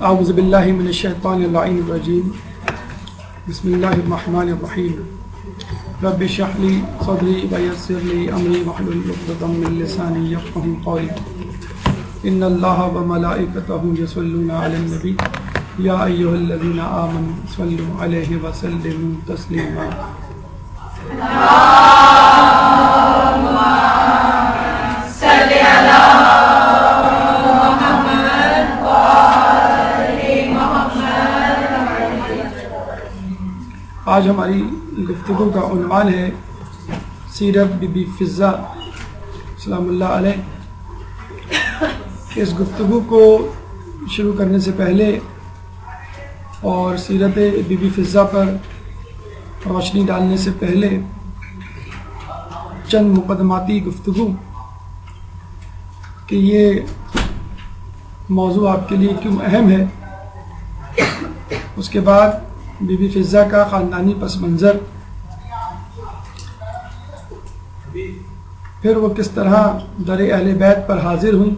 اعوذ باللہ من الشیطان اللعین الرجیم بسم اللہ الرحمن الرحیم رب اشرح لی صدری ویسر لی امری واحلل عقدۃ من لسانی یفقہوا قولی ان اللہ وملائکتہ یصلون علی النبی یا ایھا الذین آمنوا صلوا علیہ وسلموا تسلیما آج ہماری گفتگو کا عنوان ہے سیرت بی بی فضہ سلام اللہ علیہ۔ اس گفتگو کو شروع کرنے سے پہلے اور سیرت بی بی فضہ پر روشنی ڈالنے سے پہلے چند مقدماتی گفتگو کہ یہ موضوع آپ کے لیے کیوں اہم ہے، اس کے بعد بی بی فضہ کا خاندانی پس منظر، پھر وہ کس طرح در اہل بیت پر حاضر ہوئیں،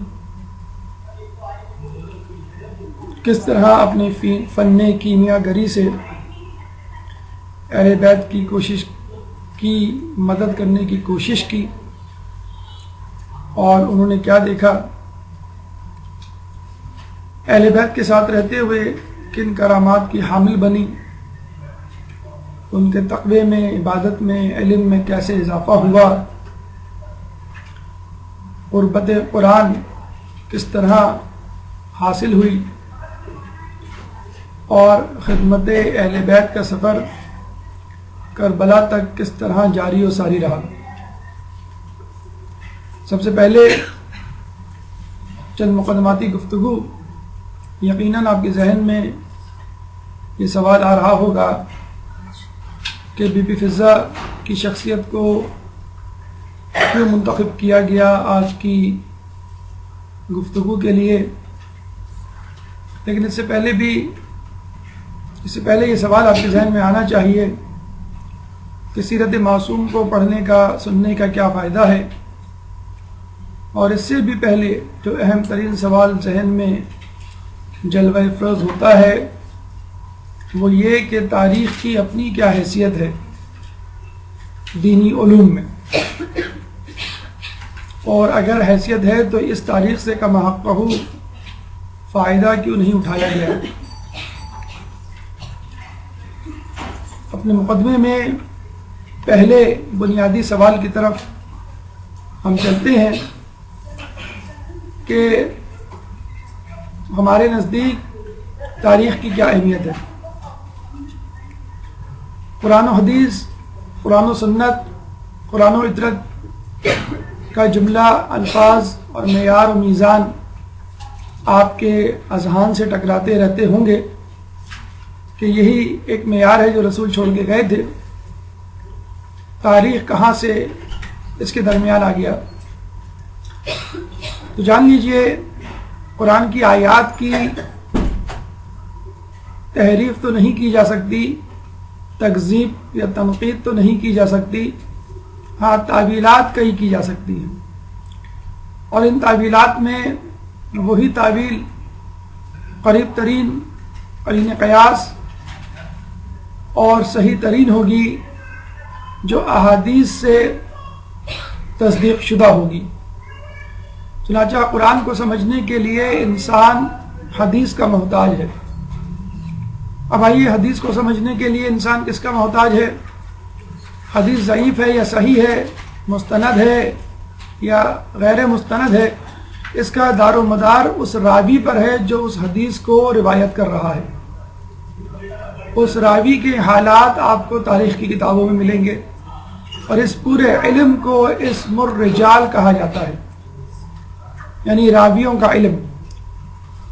کس طرح اپنی فن کیمیا گری سے اہل بیت کی کوشش کی مدد کرنے کی کوشش کی، اور انہوں نے کیا دیکھا، اہل بیت کے ساتھ رہتے ہوئے کن کرامات کی حامل بنی، ان کے تقوی میں، عبادت میں، علم میں کیسے اضافہ ہوا، قربت قرآن کس طرح حاصل ہوئی، اور خدمت اہل بیت کا سفر کربلا تک کس طرح جاری و ساری رہا۔ سب سے پہلے چند مقدماتی گفتگو، یقیناً آپ کے ذہن میں یہ سوال آ رہا ہوگا کہ بی بی فضہ کی شخصیت کو کیوں منتخب کیا گیا آج کی گفتگو کے لیے، لیکن اس سے پہلے یہ سوال آپ کے ذہن میں آنا چاہیے کہ سیرت معصوم کو پڑھنے کا، سننے کا کیا فائدہ ہے، اور اس سے بھی پہلے جو اہم ترین سوال ذہن میں جلوہ افروز ہوتا ہے وہ یہ کہ تاریخ کی اپنی کیا حیثیت ہے دینی علوم میں، اور اگر حیثیت ہے تو اس تاریخ سے کم حقہ فائدہ کیوں نہیں اٹھایا گیا۔ اپنے مقدمے میں پہلے بنیادی سوال کی طرف ہم چلتے ہیں کہ ہمارے نزدیک تاریخ کی کیا اہمیت ہے۔ قرآن و حدیث، قرآن و سنت، قرآن و عطرت کا جملہ، الفاظ اور معیار و میزان آپ کے اذہان سے ٹکراتے رہتے ہوں گے کہ یہی ایک معیار ہے جو رسول چھوڑ کے گئے تھے، تاریخ کہاں سے اس کے درمیان آ گیا۔ تو جان لیجئے قرآن کی آیات کی تحریف تو نہیں کی جا سکتی، تکذیب یا تنقید تو نہیں کی جا سکتی، ہاں تعویلات کئی کی جا سکتی ہیں، اور ان تعویلات میں وہی تعویل قریب ترین قرین قیاس اور صحیح ترین ہوگی جو احادیث سے تصدیق شدہ ہوگی۔ چنانچہ قرآن کو سمجھنے کے لیے انسان حدیث کا محتاج ہے۔ اب آئیے، حدیث کو سمجھنے کے لیے انسان کس کا محتاج ہے؟ حدیث ضعیف ہے یا صحیح ہے، مستند ہے یا غیر مستند ہے، اس کا دار و مدار اس راوی پر ہے جو اس حدیث کو روایت کر رہا ہے۔ اس راوی کے حالات آپ کو تاریخ کی کتابوں میں ملیں گے، اور اس پورے علم کو اسم الرجال کہا جاتا ہے، یعنی راویوں کا علم،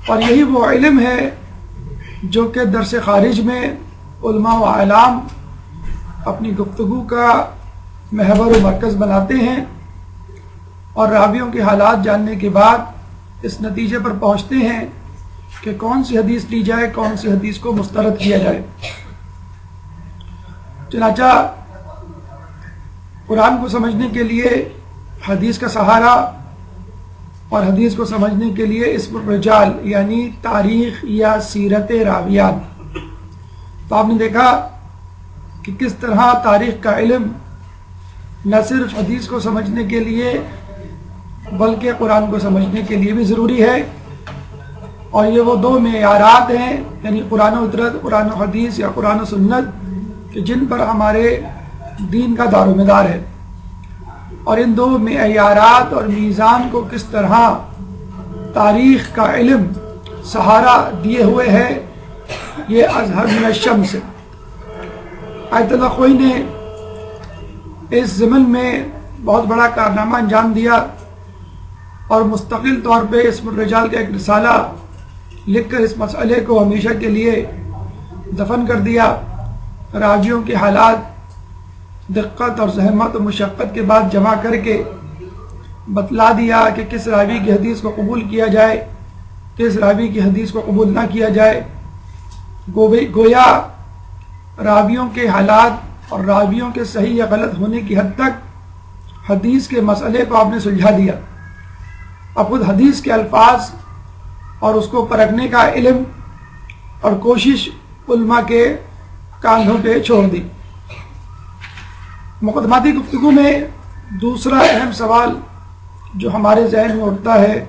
اور یہی وہ علم ہے جو کہ درس خارج میں علماء و اعلام اپنی گفتگو کا محور و مرکز بناتے ہیں، اور راویوں کے حالات جاننے کے بعد اس نتیجے پر پہنچتے ہیں کہ کون سی حدیث لی جائے، کون سی حدیث کو مسترد کیا جائے۔ چنانچہ قرآن کو سمجھنے کے لیے حدیث کا سہارا اور حدیث کو سمجھنے کے لیے اسم الرجال یعنی تاریخ یا سیرت راویات. تو آپ نے دیکھا کہ کس طرح تاریخ کا علم نہ صرف حدیث کو سمجھنے کے لیے بلکہ قرآن کو سمجھنے کے لیے بھی ضروری ہے. اور یہ وہ دو معیارات ہیں یعنی قرآن و فطرت، قرآن و حدیث یا قرآن و سنت کہ جن پر ہمارے دین کا دار و مدار ہے. اور ان دو معیارات اور میزان کو کس طرح تاریخ کا علم سہارا دیے ہوئے ہے یہ اظہر من الشمس. آیت اللہ خوئی نے اس ضمن میں بہت بڑا کارنامہ انجام دیا اور مستقل طور پہ اسم الرجال کا ایک رسالہ لکھ کر اس مسئلے کو ہمیشہ کے لیے دفن کر دیا. راویوں کے حالات دقت اور زحمت و مشقت کے بعد جمع کر کے بتلا دیا کہ کس راوی کی حدیث کو قبول کیا جائے، کس راوی کی حدیث کو قبول نہ کیا جائے. گویا راویوں کے حالات اور راویوں کے صحیح یا غلط ہونے کی حد تک حدیث کے مسئلے کو آپ نے سلجھا دیا. اب خود حدیث کے الفاظ اور اس کو پرکھنے کا علم اور کوشش علماء کے کاندھوں پہ چھوڑ دی. مقدماتی گفتگو میں دوسرا اہم سوال جو ہمارے ذہن میں اٹھتا ہے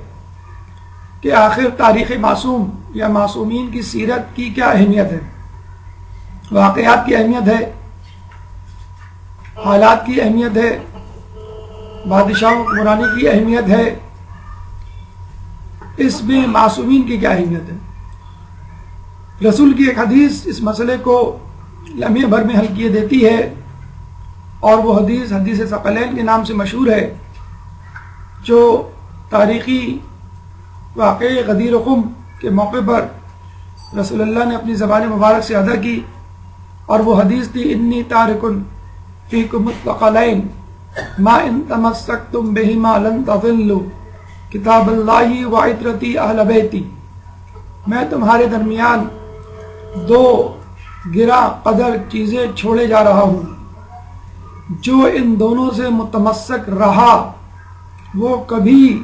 کہ آخر تاریخ معصوم یا معصومین کی سیرت کی کیا اہمیت ہے. واقعات کی اہمیت ہے، حالات کی اہمیت ہے، بادشاہوں حکمرانی کی اہمیت ہے، اس میں معصومین کی کیا اہمیت ہے. رسول کی ایک حدیث اس مسئلے کو لمحے بھر میں حل کیے دیتی ہے اور وہ حدیث حدیث ثقلین کے نام سے مشہور ہے جو تاریخی واقعے غدیر و خم کے موقع پر رسول اللہ نے اپنی زبان مبارک سے ادا کی. اور وہ حدیث تھی انی تارکن فیکم الثقلین ما ان تمسکتم بہما لن تضلوا کتاب اللہ و عطرتی اہل بیتی. میں تمہارے درمیان دو گرا قدر چیزیں چھوڑے جا رہا ہوں، جو ان دونوں سے متمسک رہا وہ کبھی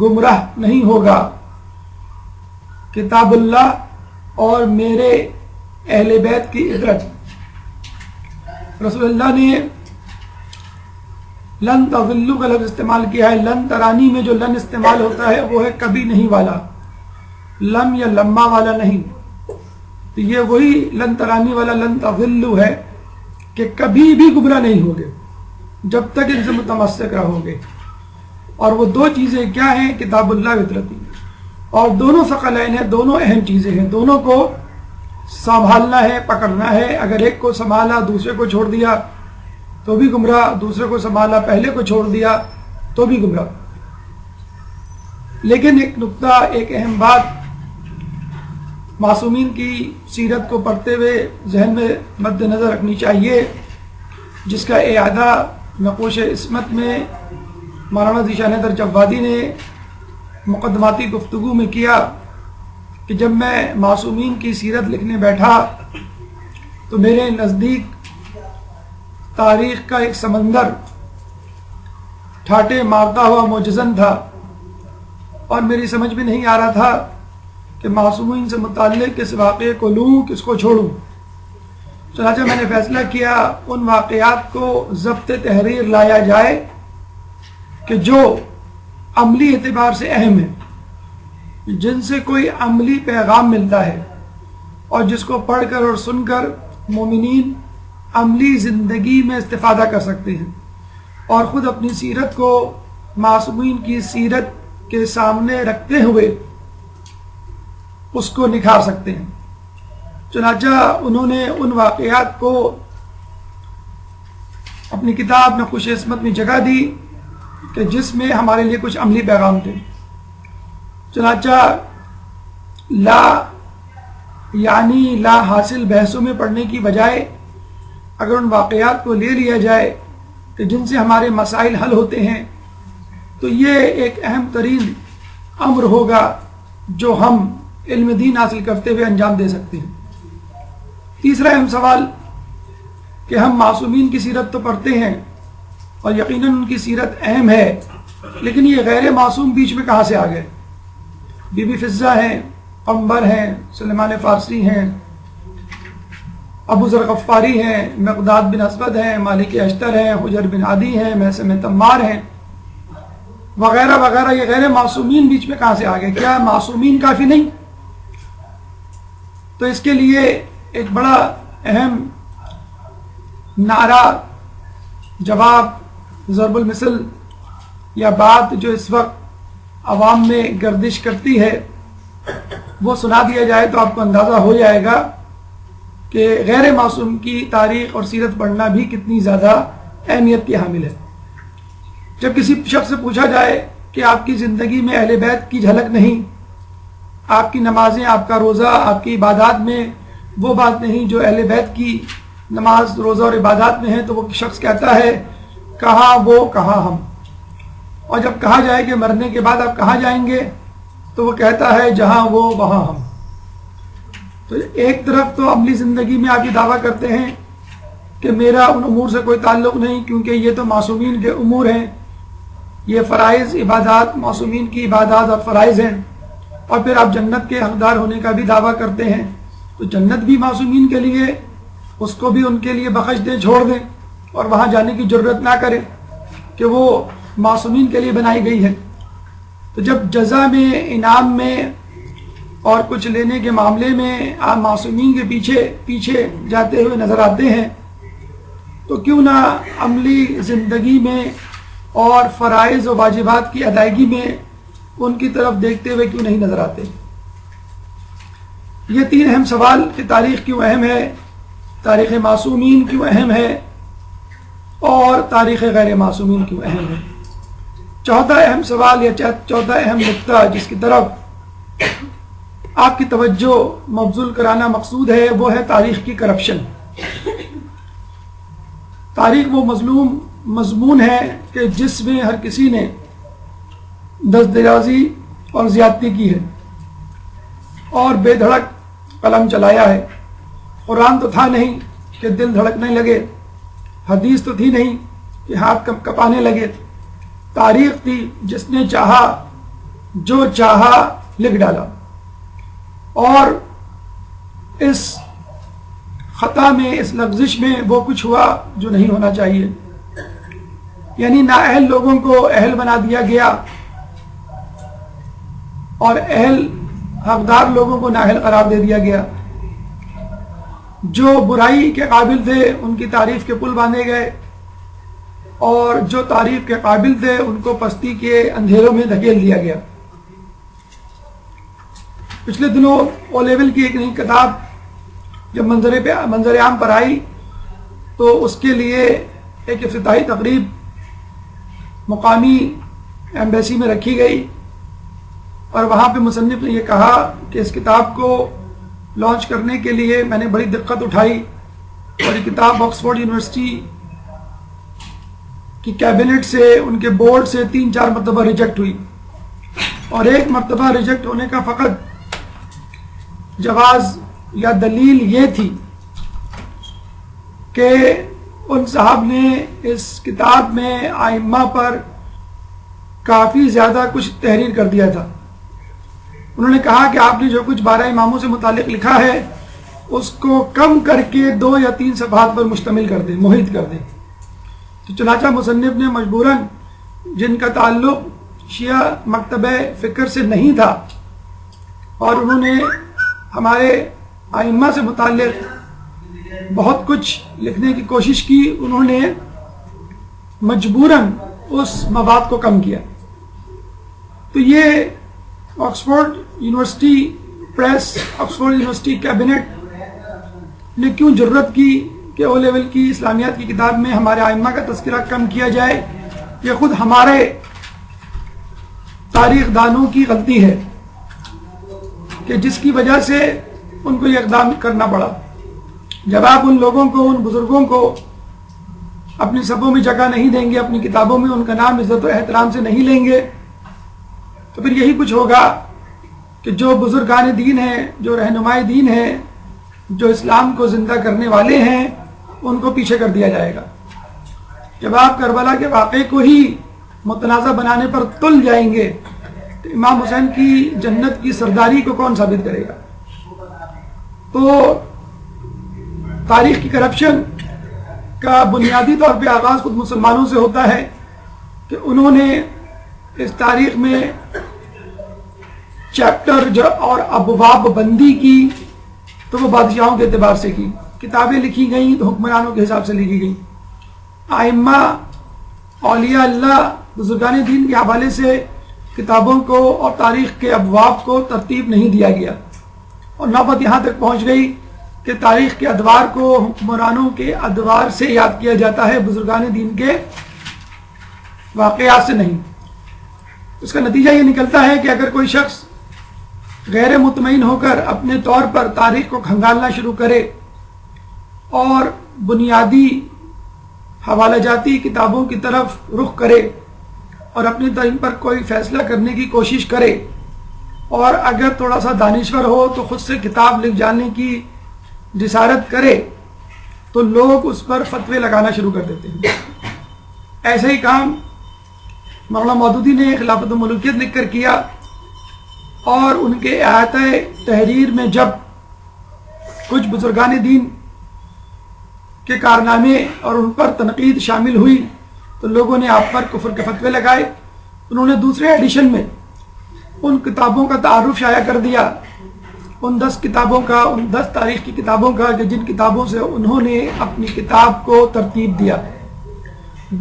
گمراہ نہیں ہوگا، کتاب اللہ اور میرے اہل بیت کی عطرت. رسول اللہ نے لن تضلوا کا لفظ استعمال کیا ہے. لن ترانی میں جو لن استعمال ہوتا ہے وہ ہے کبھی نہیں والا، لم یا لما والا نہیں. تو یہ وہی لن ترانی والا لن تضلوا ہے کہ کبھی بھی گمراہ نہیں ہوگے جب تک ان سے متمسک رہو گے. اور وہ دو چیزیں کیا ہیں؟ کتاب اللہ عطرتی. اور دونوں ثقلین ہیں، دونوں اہم چیزیں ہیں، دونوں کو سنبھالنا ہے، پکڑنا ہے. اگر ایک کو سنبھالا دوسرے کو چھوڑ دیا تو بھی گمراہ، دوسرے کو سنبھالا پہلے کو چھوڑ دیا تو بھی گمراہ. لیکن ایک نقطہ، ایک اہم بات معصومین کی سیرت کو پڑھتے ہوئے ذہن میں مد نظر رکھنی چاہیے، جس کا اعادہ نقوش عصمت میں مولانا ذیشان حیدر جوادی نے مقدماتی گفتگو میں کیا کہ جب میں معصومین کی سیرت لکھنے بیٹھا تو میرے نزدیک تاریخ کا ایک سمندر ٹھاٹے مارتا ہوا معجزن تھا اور میری سمجھ میں نہیں آ رہا تھا کہ معصومین سے متعلق کس واقعے کو لوں، کس کو چھوڑوں. چنانچہ میں نے فیصلہ کیا ان واقعات کو ضبط تحریر لایا جائے کہ جو عملی اعتبار سے اہم ہے، جن سے کوئی عملی پیغام ملتا ہے اور جس کو پڑھ کر اور سن کر مومنین عملی زندگی میں استفادہ کر سکتے ہیں اور خود اپنی سیرت کو معصومین کی سیرت کے سامنے رکھتے ہوئے اس کو نکھار سکتے ہیں. چنانچہ انہوں نے ان واقعات کو اپنی کتاب نقوش عصمت میں جگہ دی کہ جس میں ہمارے لیے کچھ عملی پیغام تھے. چنانچہ لا حاصل بحثوں میں پڑھنے کی بجائے اگر ان واقعات کو لے لیا جائے کہ جن سے ہمارے مسائل حل ہوتے ہیں تو یہ ایک اہم ترین امر ہوگا جو ہم علم دین حاصل کرتے ہوئے انجام دے سکتے ہیں. تیسرا اہم سوال کہ ہم معصومین کی سیرت تو پڑھتے ہیں اور یقیناً ان کی سیرت اہم ہے، لیکن یہ غیر معصوم بیچ میں کہاں سے آ گئے؟ بی بی فضہ ہیں، قمبر ہیں، سلیمان فارسی ہیں، ابو ذر غفاری ہیں، مقداد بن اسود ہیں، مالک اشتر ہیں، حجر بن عدی ہیں، محسن تمار ہیں، وغیرہ وغیرہ. یہ غیر معصومین بیچ میں کہاں سے آ گئے؟ کیا معصومین کافی نہیں؟ تو اس کے لیے ایک بڑا اہم نعرہ، جواب، ضرب المثل یا بات جو اس وقت عوام میں گردش کرتی ہے وہ سنا دیا جائے تو آپ کو اندازہ ہو جائے گا کہ غیر معصوم کی تاریخ اور سیرت پڑھنا بھی کتنی زیادہ اہمیت کی حامل ہے. جب کسی شخص سے پوچھا جائے کہ آپ کی زندگی میں اہل بیت کی جھلک نہیں، آپ کی نمازیں، آپ کا روزہ، آپ کی عبادات میں وہ بات نہیں جو اہل بیت کی نماز، روزہ اور عبادات میں ہے، تو وہ شخص کہتا ہے کہاں وہ کہاں ہم. اور جب کہا جائے کہ مرنے کے بعد آپ کہاں جائیں گے تو وہ کہتا ہے جہاں وہ وہاں ہم. تو ایک طرف تو عملی زندگی میں آپ یہ دعویٰ کرتے ہیں کہ میرا ان امور سے کوئی تعلق نہیں کیونکہ یہ تو معصومین کے امور ہیں، یہ فرائض عبادات معصومین کی عبادات اور فرائض ہیں، اور پھر آپ جنت کے حقدار ہونے کا بھی دعویٰ کرتے ہیں. تو جنت بھی معصومین کے لیے، اس کو بھی ان کے لیے بخش دیں، چھوڑ دیں، اور وہاں جانے کی ضرورت نہ کریں کہ وہ معصومین کے لیے بنائی گئی ہے. تو جب جزا میں، انعام میں اور کچھ لینے کے معاملے میں آپ معصومین کے پیچھے جاتے ہوئے نظر آتے ہیں تو کیوں نہ عملی زندگی میں اور فرائض و واجبات کی ادائیگی میں ان کی طرف دیکھتے ہوئے کیوں نہیں نظر آتے؟ یہ تین اہم سوال کہ تاریخ کیوں اہم ہے، تاریخ معصومین کیوں اہم ہے، اور تاریخ غیر معصومین کیوں اہم ہے. چوتھا اہم سوال یا چوتھا اہم نقطہ جس کی طرف آپ کی توجہ مبذول کرانا مقصود ہے وہ ہے تاریخ کی کرپشن. تاریخ وہ مضمون ہے کہ جس میں ہر کسی نے دست درازی اور زیادتی کی ہے اور بے دھڑک قلم چلایا ہے. قرآن تو تھا نہیں کہ دل دھڑکنے لگے، حدیث تو تھی نہیں کہ ہاتھ کپانے لگے، تاریخ تھی جس نے چاہا جو چاہا لکھ ڈالا. اور اس خطا میں، اس لغزش میں وہ کچھ ہوا جو نہیں ہونا چاہیے، یعنی نااہل لوگوں کو اہل بنا دیا گیا اور اہل حقدار لوگوں کو نااہل قرار دے دیا گیا. جو برائی کے قابل تھے ان کی تعریف کے پل باندھے گئے اور جو تعریف کے قابل تھے ان کو پستی کے اندھیروں میں دھکیل دیا گیا. پچھلے دنوں او لیول کی ایک نئی کتاب جب منظر عام پر آئی تو اس کے لیے ایک افتتاحی تقریب مقامی ایمبیسی میں رکھی گئی اور وہاں پہ مصنف نے یہ کہا کہ اس کتاب کو لانچ کرنے کے لیے میں نے بڑی دقت اٹھائی اور یہ کتاب آکسفورڈ یونیورسٹی کی کیبنٹ سے، ان کے بورڈ سے 3-4 مرتبہ ریجیکٹ ہوئی، اور ایک مرتبہ ریجیکٹ ہونے کا فقط جواز یا دلیل یہ تھی کہ ان صاحب نے اس کتاب میں ائمہ پر کافی زیادہ کچھ تحریر کر دیا تھا. انہوں نے کہا کہ آپ نے جو کچھ 12 اماموں سے متعلق لکھا ہے اس کو کم کر کے 2 یا 3 صفحات پر مشتمل کر دیں، محیط کر دیں. تو چنانچہ مصنف نے مجبوراً، جن کا تعلق شیعہ مکتبہ فکر سے نہیں تھا اور انہوں نے ہمارے ائمہ سے متعلق بہت کچھ لکھنے کی کوشش کی، انہوں نے مجبوراً اس مواد کو کم کیا. تو یہ Oxford university press, Oxford university cabinet نے کیوں جرت کی کہ او لیول کی اسلامیات کی کتاب میں ہمارے ائمہ کا تذکرہ کم کیا جائے؟ یہ خود ہمارے تاریخ دانوں کی غلطی ہے کہ جس کی وجہ سے ان کو یہ اقدام کرنا پڑا. جب آپ ان لوگوں کو، ان بزرگوں کو اپنی صفوں میں جگہ نہیں دیں گے، اپنی کتابوں میں ان کا نام عزت و احترام سے نہیں لیں گے، تو پھر یہی کچھ ہوگا کہ جو بزرگان دین ہیں، جو رہنمائے دین ہیں، جو اسلام کو زندہ کرنے والے ہیں، ان کو پیچھے کر دیا جائے گا. جب آپ کربلا کے واقعے کو ہی متنازع بنانے پر تل جائیں گے تو امام حسین کی جنت کی سرداری کو کون ثابت کرے گا؟ تو تاریخ کی کرپشن کا بنیادی طور پہ آغاز خود مسلمانوں سے ہوتا ہے کہ انہوں نے اس تاریخ میں چیپٹر اور ابواب بندی کی تو وہ بادشاہوں کے اعتبار سے کی، کتابیں لکھی گئیں تو حکمرانوں کے حساب سے لکھی گئیں، ائمہ اولیاء اللہ بزرگان دین کے حوالے سے کتابوں کو اور تاریخ کے ابواب کو ترتیب نہیں دیا گیا، اور نوبت یہاں تک پہنچ گئی کہ تاریخ کے ادوار کو حکمرانوں کے ادوار سے یاد کیا جاتا ہے، بزرگان دین کے واقعات سے نہیں۔ اس کا نتیجہ یہ نکلتا ہے کہ اگر کوئی شخص غیر مطمئن ہو کر اپنے طور پر تاریخ کو کھنگالنا شروع کرے اور بنیادی حوالہ جاتی کتابوں کی طرف رخ کرے اور اپنی ٹائم پر کوئی فیصلہ کرنے کی کوشش کرے، اور اگر تھوڑا سا دانشور ہو تو خود سے کتاب لکھ جانے کی جسارت کرے تو لوگ اس پر فتوے لگانا شروع کر دیتے ہیں۔ ایسا ہی کام مولانا مودودی نے خلافت و ملوکیت لکھ کر کیا، اور ان کے احاطہ تحریر میں جب کچھ بزرگان دین کے کارنامے اور ان پر تنقید شامل ہوئی تو لوگوں نے آپ پر کفر کے فتوے لگائے۔ انہوں نے دوسرے ایڈیشن میں ان کتابوں کا تعارف شائع کر دیا، ان 10 کتابوں کا، ان 10 تاریخ کی کتابوں کا کہ جن کتابوں سے انہوں نے اپنی کتاب کو ترتیب دیا،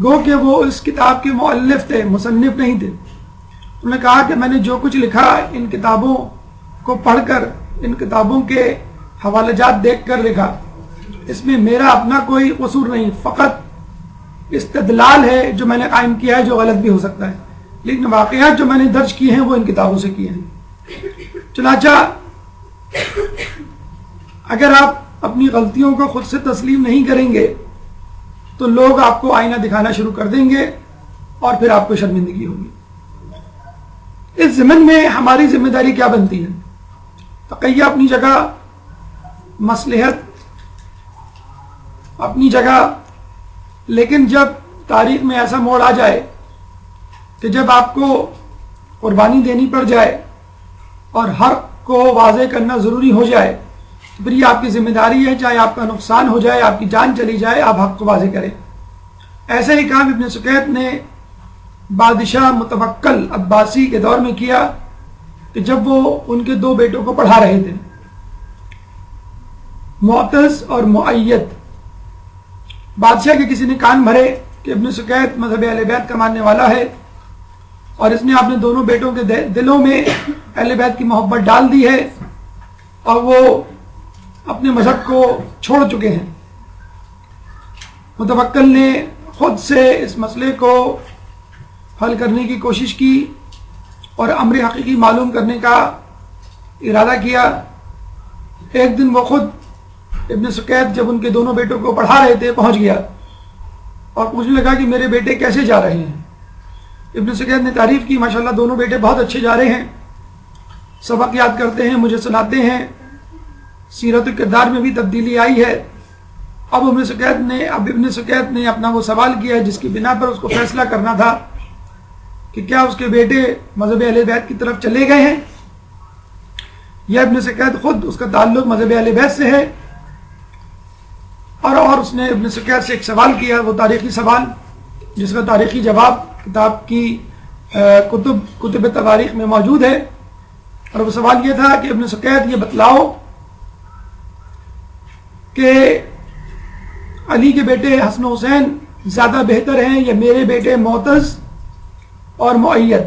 گو کہ وہ اس کتاب کے مؤلف تھے، مصنف نہیں تھے۔ انہوں نے کہا کہ میں نے جو کچھ لکھا ان کتابوں کو پڑھ کر، ان کتابوں کے حوالہ جات دیکھ کر لکھا، اس میں میرا اپنا کوئی قصور نہیں، فقط استدلال ہے جو میں نے قائم کیا ہے، جو غلط بھی ہو سکتا ہے، لیکن واقعات جو میں نے درج کیے ہیں وہ ان کتابوں سے کیے ہیں۔ چنانچہ اگر آپ اپنی غلطیوں کو خود سے تسلیم نہیں کریں گے تو لوگ آپ کو آئینہ دکھانا شروع کر دیں گے اور پھر آپ کو شرمندگی ہوگی۔ اس ضمن میں ہماری ذمہ داری کیا بنتی ہے؟ تقیہ اپنی جگہ، مصلحت اپنی جگہ، لیکن جب تاریخ میں ایسا موڑ آ جائے کہ جب آپ کو قربانی دینی پڑ جائے اور حق کو واضح کرنا ضروری ہو جائے تو پھر یہ آپ کی ذمہ داری ہے، چاہے آپ کا نقصان ہو جائے، آپ کی جان چلی جائے، آپ حق کو واضح کریں۔ ایسا ہی کام ابن سکیت نے بادشاہ متوکل عباسی کے دور میں کیا کہ جب وہ ان کے 2 بیٹوں کو پڑھا رہے تھے، معتز اور مؤید۔ بادشاہ کے کسی نے کان بھرے کہ ابن سکیت مذہب اہل بیت کا ماننے والا ہے اور اس نے اپنے دونوں بیٹوں کے دلوں میں اہل بیت کی محبت ڈال دی ہے اور وہ اپنے مذہب کو چھوڑ چکے ہیں۔ متوکل نے خود سے اس مسئلے کو حل کرنے کی کوشش کی اور امر حقیقی معلوم کرنے کا ارادہ کیا۔ ایک دن وہ خود ابن سکیت جب ان کے دونوں بیٹوں کو پڑھا رہے تھے پہنچ گیا اور پوچھنے لگا کہ میرے بیٹے کیسے جا رہے ہیں؟ ابن سکیت نے تعریف کی، ماشاءاللہ دونوں بیٹے بہت اچھے جا رہے ہیں، سبق یاد کرتے ہیں، مجھے سناتے ہیں، سیرت و کردار میں بھی تبدیلی آئی ہے۔ اب ابن سکیت نے اپنا وہ سوال کیا جس کی بنا پر اس کو فیصلہ کرنا تھا کہ کیا اس کے بیٹے مذہب اہل بیت کی طرف چلے گئے ہیں یا ابن سکیت خود اس کا تعلق مذہب اہل بیت سے ہے۔ اور اس نے ابن سکیت سے ایک سوال کیا، وہ تاریخی سوال جس کا تاریخی جواب کتاب کی کتب تواریخ میں موجود ہے، اور وہ سوال یہ تھا کہ ابن سکیت یہ بتلاؤ کہ علی کے بیٹے حسن و حسین زیادہ بہتر ہیں یا میرے بیٹے معتز اور مؤید؟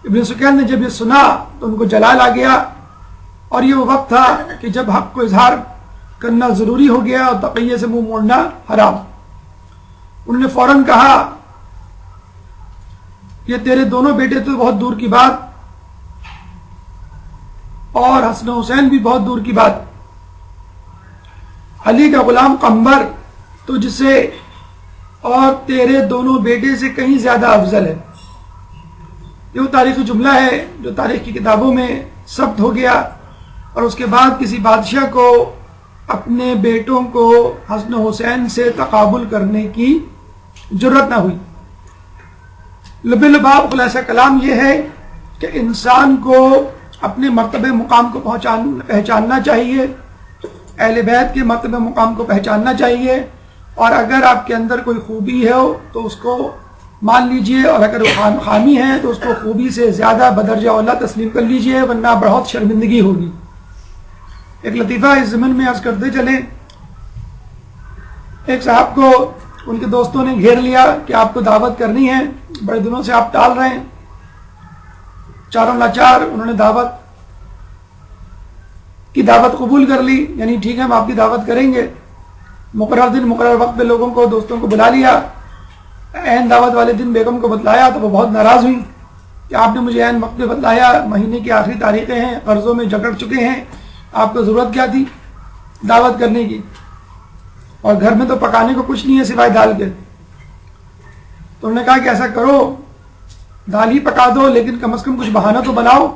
ابن سکیت نے جب یہ سنا تو ان کو جلال آ گیا، اور یہ وہ وقت تھا کہ جب حق کو اظہار کرنا ضروری ہو گیا اور تقیہ سے منہ موڑنا حرام۔ انہوں نے فوراً کہا یہ تیرے دونوں بیٹے تو بہت دور کی بات اور حسن و حسین بھی بہت دور کی بات، علی کا غلام قمبر تو جسے اور تیرے دونوں بیٹے سے کہیں زیادہ افضل ہے۔ یہ وہ تاریخی جملہ ہے جو تاریخ کی کتابوں میں ثبت ہو گیا، اور اس کے بعد کسی بادشاہ کو اپنے بیٹوں کو حسن و حسین سے تقابل کرنے کی جرت نہ ہوئی۔ لب لباب خلاصہ کلام یہ ہے کہ انسان کو اپنے مرتبہ مقام کو پہچاننا چاہیے، اہل بیت کے مرتبہ مقام کو پہچاننا چاہیے، اور اگر آپ کے اندر کوئی خوبی ہے تو اس کو مان لیجئے، اور اگر وہ خامی ہے تو اس کو خوبی سے زیادہ بدرجہ اولا تسلیم کر لیجئے، ورنہ بہت شرمندگی ہوگی۔ ایک لطیفہ اس ضمن میں عرض کرتے چلیں، ایک صاحب کو ان کے دوستوں نے گھیر لیا کہ آپ کو دعوت کرنی ہے، بڑے دنوں سے آپ ٹال رہے ہیں۔ چاروں لاچار انہوں نے دعوت قبول کر لی، یعنی ٹھیک ہے ہم آپ کی دعوت کریں گے۔ مقرر دن مقرر وقت پہ لوگوں کو دوستوں کو بلا لیا۔ عین دعوت والے دن بیگم کو بتلایا تو وہ بہت ناراض ہوئی کہ آپ نے مجھے عین وقت پہ بتلایا، مہینے کی آخری تاریخیں ہیں، قرضوں میں جکڑ چکے ہیں، آپ کو ضرورت کیا تھی دعوت کرنے کی، اور گھر میں تو پکانے کو کچھ نہیں ہے سوائے دال کے۔ تو انہوں نے کہا کہ ایسا کرو، دال ہی پکا دو، لیکن کم از کم کچھ بہانہ تو بناؤ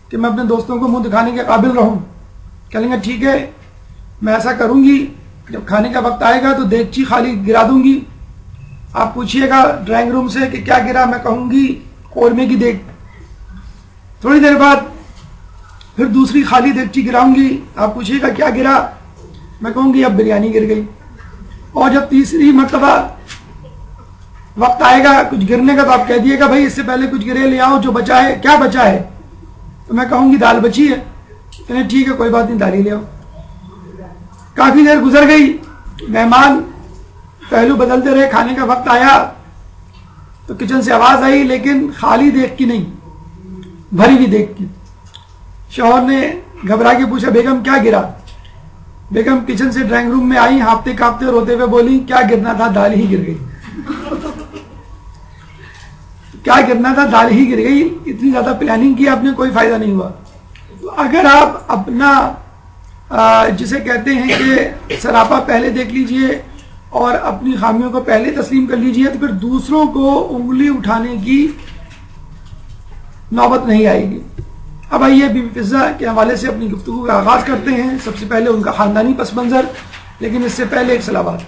کہ میں اپنے دوستوں کو منہ دکھانے کے قابل رہوں۔ کہیں گے ٹھیک ہے میں ایسا کروں گی، جب کھانے کا وقت آئے گا تو دیگچی خالی گرا دوں گی، آپ پوچھئے گا ڈرائنگ روم سے کہ کیا گرا، میں کہوں گی قورمے کی دیگ۔ تھوڑی دیر بعد پھر دوسری خالی دیگچی گراؤں گی، آپ پوچھئے گا کیا گرا، میں کہوں گی اب بریانی گر گئی۔ اور جب تیسری مرتبہ وقت آئے گا کچھ گرنے کا تو آپ کہہ دیے گا بھائی اس سے پہلے کچھ گرے لے آؤ، جو بچا ہے کیا بچا ہے، تو میں کہوں گی دال بچی ہے، کہنے ٹھیک ہے کوئی بات نہیں دال ہی لے آؤ۔ کافی دیر گزر گئی، مہمان پہلو بدلتے رہے، کھانے کا وقت آیا تو کچن سے آواز آئی، لیکن خالی دیگ کی نہیں، بھری ہوئی دیگ کی۔ شوہر نے گھبرا کے پوچھا بیگم کیا گرا؟ بیگم کچن سے ڈرائنگ روم میں آئی، ہانپتے کانپتے روتے ہوئے بولی کیا گرنا تھا دال ہی گر گئی۔ کیا گرنا تھا دال ہی گر گئی، اتنی زیادہ پلاننگ کی آپ نے کوئی فائدہ نہیں ہوا۔ تو اگر آپ اپنا جسے کہتے ہیں کہ سراپا پہلے دیکھ لیجئے اور اپنی خامیوں کو پہلے تسلیم کر لیجئے، تو پھر دوسروں کو انگلی اٹھانے کی نوبت نہیں آئے گی۔ اب آئیے بی بی فضہ کے حوالے سے اپنی گفتگو کا آغاز کرتے ہیں۔ سب سے پہلے ان کا خاندانی پس منظر، لیکن اس سے پہلے ایک صلوات۔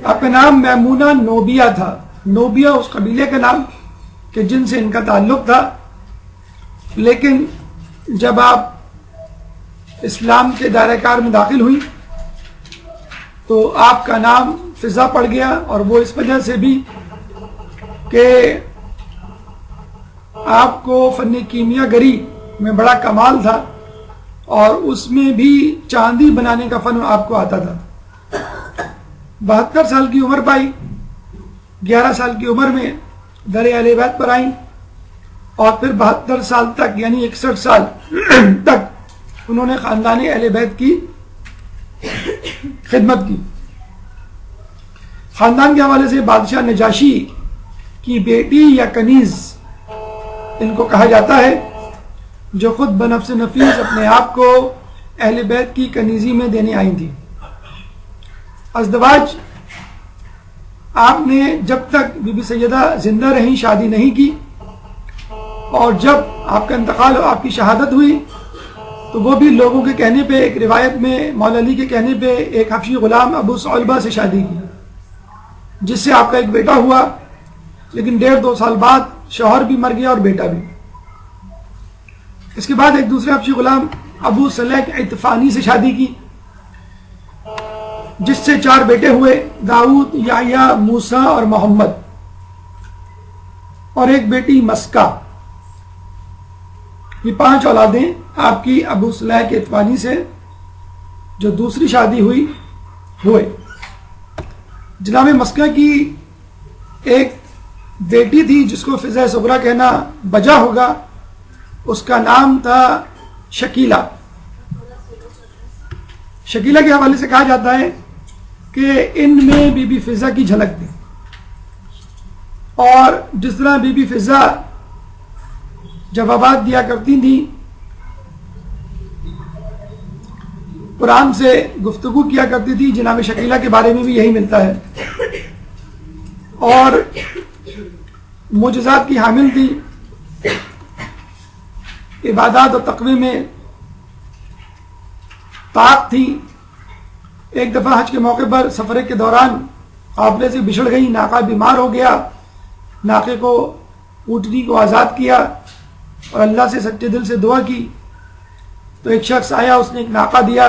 آپ کا نام میمونہ نوبیہ تھا، نوبیہ اس قبیلے کا نام کہ جن سے ان کا تعلق تھا، لیکن جب آپ اسلام کے دائرہ کار میں داخل ہوئی تو آپ کا نام فضہ پڑ گیا، اور وہ اس وجہ سے بھی کہ آپ کو فن کیمیا گری میں بڑا کمال تھا، اور اس میں بھی چاندی بنانے کا فن آپ کو آتا تھا۔ 72 سال کی عمر پائی، 11 سال کی عمر میں در اہل بیت پر آئیں، اور پھر 72 سال تک یعنی 61 سال تک انہوں نے خاندان اہل بیت کی خدمت کی۔ خاندان کے حوالے سے بادشاہ نجاشی کی بیٹی یا کنیز ان کو کہا جاتا ہے، جو خود بنفس نفیس اپنے آپ کو اہل بیت کی کنیزی میں دینے آئی تھی۔ ازدواج آپ نے جب تک بی بی سیدہ زندہ رہیں شادی نہیں کی، اور جب آپ کا انتقال اور آپ کی شہادت ہوئی تو وہ بھی لوگوں کے کہنے پہ، ایک روایت میں مولا علی کے کہنے پہ ایک حبشی غلام ابو ثعلبہ سے شادی کی، جس سے آپ کا ایک بیٹا ہوا، لیکن 1.5-2 سال بعد شوہر بھی مر گیا اور بیٹا بھی۔ اس کے بعد ایک دوسرے حبشی غلام ابو صلیح عطفانی سے شادی کی، جس سے 4 بیٹے ہوئے، داؤد، یحییٰ، موسیٰ اور محمد، اور ایک بیٹی مسکہ۔ یہ 5 اولادیں آپ کی ابو صلیح کے عطفانی سے جو دوسری شادی ہوئے۔ جناب مسکہ کی ایک بیٹی تھی جس کو فضہ صغریٰ کہنا بجا ہوگا، اس کا نام تھا شکیلہ۔ شکیلہ کے حوالے سے کہا جاتا ہے کہ ان میں بی بی فضہ کی جھلک تھی، اور جس طرح بی بی فضہ جوابات دیا کرتی تھیں، قرآن سے گفتگو کیا کرتی تھی، جناب شکیلہ کے بارے میں بھی یہی ملتا ہے، اور معجزات کی حامل تھی۔ عبادات اور تقوی میں طاقت تھی. ایک دفعہ حج کے موقع پر سفر کے دوران قافلے سے بچھڑ گئی، ناقہ بیمار ہو گیا. ناقے کو اونٹنی کو آزاد کیا اور اللہ سے سچے دل سے دعا کی تو ایک شخص آیا، اس نے ایک ناقہ دیا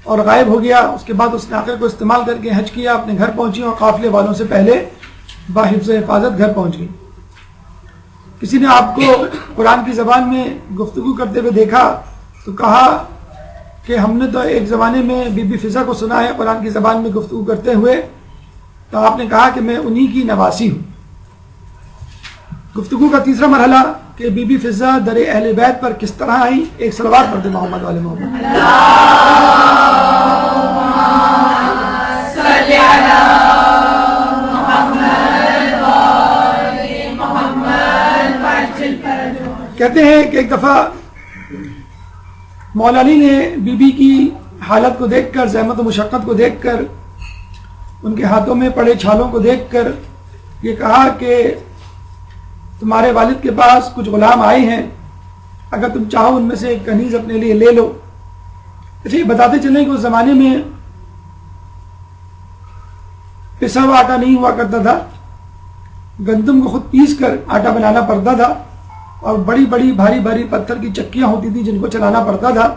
اور غائب ہو گیا. اس کے بعد اس ناقے کو استعمال کر کے حج کیا، اپنے گھر پہنچی اور قافلے والوں سے پہلے باحفظ حفاظت گھر پہنچ گئی. کسی نے آپ کو قرآن کی زبان میں گفتگو کرتے ہوئے دیکھا تو کہا کہ ہم نے تو ایک زمانے میں بی بی فضا کو سنا ہے قرآن کی زبان میں گفتگو کرتے ہوئے. تو آپ نے کہا کہ میں انہی کی نواسی ہوں. گفتگو کا تیسرا مرحلہ کہ بی بی فضا در اہل بیت پر کس طرح آئی. ایک صلوات پڑھتے محمد والے محمد. کہتے ہیں کہ ایک دفعہ مولا علی نے بی بی کی حالت کو دیکھ کر، زحمت و مشقت کو دیکھ کر، ان کے ہاتھوں میں پڑے چھالوں کو دیکھ کر یہ کہا کہ تمہارے والد کے پاس کچھ غلام آئے ہیں، اگر تم چاہو ان میں سے ایک کنیز اپنے لیے لے لو. اچھا، یہ بتاتے چلیں کہ اس زمانے میں پسا ہوا آٹا نہیں ہوا کرتا تھا، گندم کو خود پیس کر آٹا بنانا پڑتا تھا اور بڑی بڑی بھاری بھاری پتھر کی چکیاں ہوتی تھی جن کو چلانا پڑتا تھا.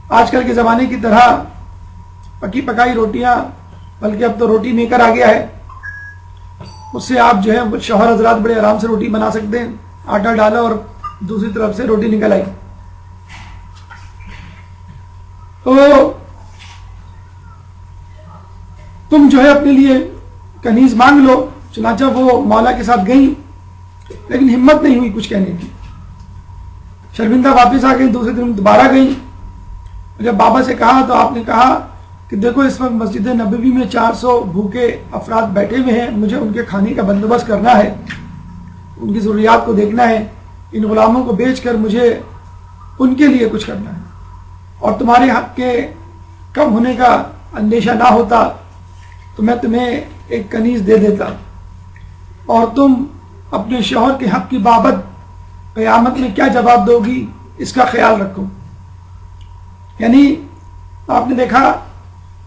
آج کل کے زمانے کی طرح پکی پکائی روٹیاں، بلکہ اب تو روٹی میکر آ گیا ہے، اس سے آپ جو ہے شوہر حضرات بڑے آرام سے روٹی بنا سکتے ہیں. آٹا ڈالا اور دوسری طرف سے روٹی نکل آئی. تو تم جو ہے اپنے لیے کنیز مانگ لو. چنانچہ وہ مولا کے ساتھ گئیں لیکن ہمت نہیں ہوئی کچھ کہنے کی. شرمندہ واپس آ گئی. دوسرے دن دوبارہ گئیں. جب بابا سے کہا تو آپ نے کہا کہ دیکھو اس وقت مسجد نبوی میں 400 بھوکے افراد بیٹھے ہوئے ہیں، مجھے ان کے کھانے کا بندوبست کرنا ہے، ان کی ضروریات کو دیکھنا ہے. ان غلاموں کو بیچ کر مجھے ان کے لیے کچھ کرنا ہے. اور تمہارے حق کے کم ہونے کا اندیشہ نہ ہوتا تو میں تمہیں ایک کنیز دے دیتا اور تم اپنے شوہر کے حق کی بابت قیامت میں کیا جواب دو گی اس کا خیال رکھو. یعنی آپ نے دیکھا